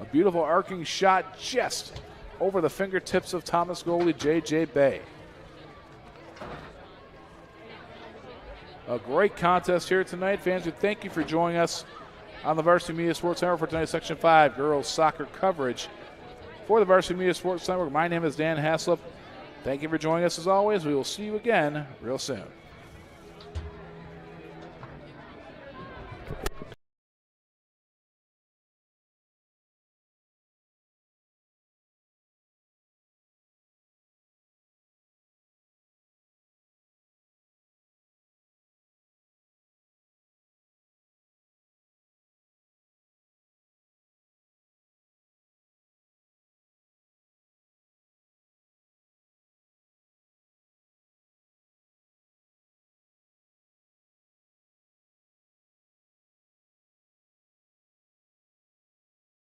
A beautiful arcing shot just over the fingertips of Thomas goalie J.J. Bay. A great contest here tonight. Fans, we thank you for joining us on the Varsity Media Sports Network for tonight's Section 5 girls soccer coverage. For the Varsity Media Sports Network, my name is Dan Haslip. Thank you for joining us as always. We will see you again real soon.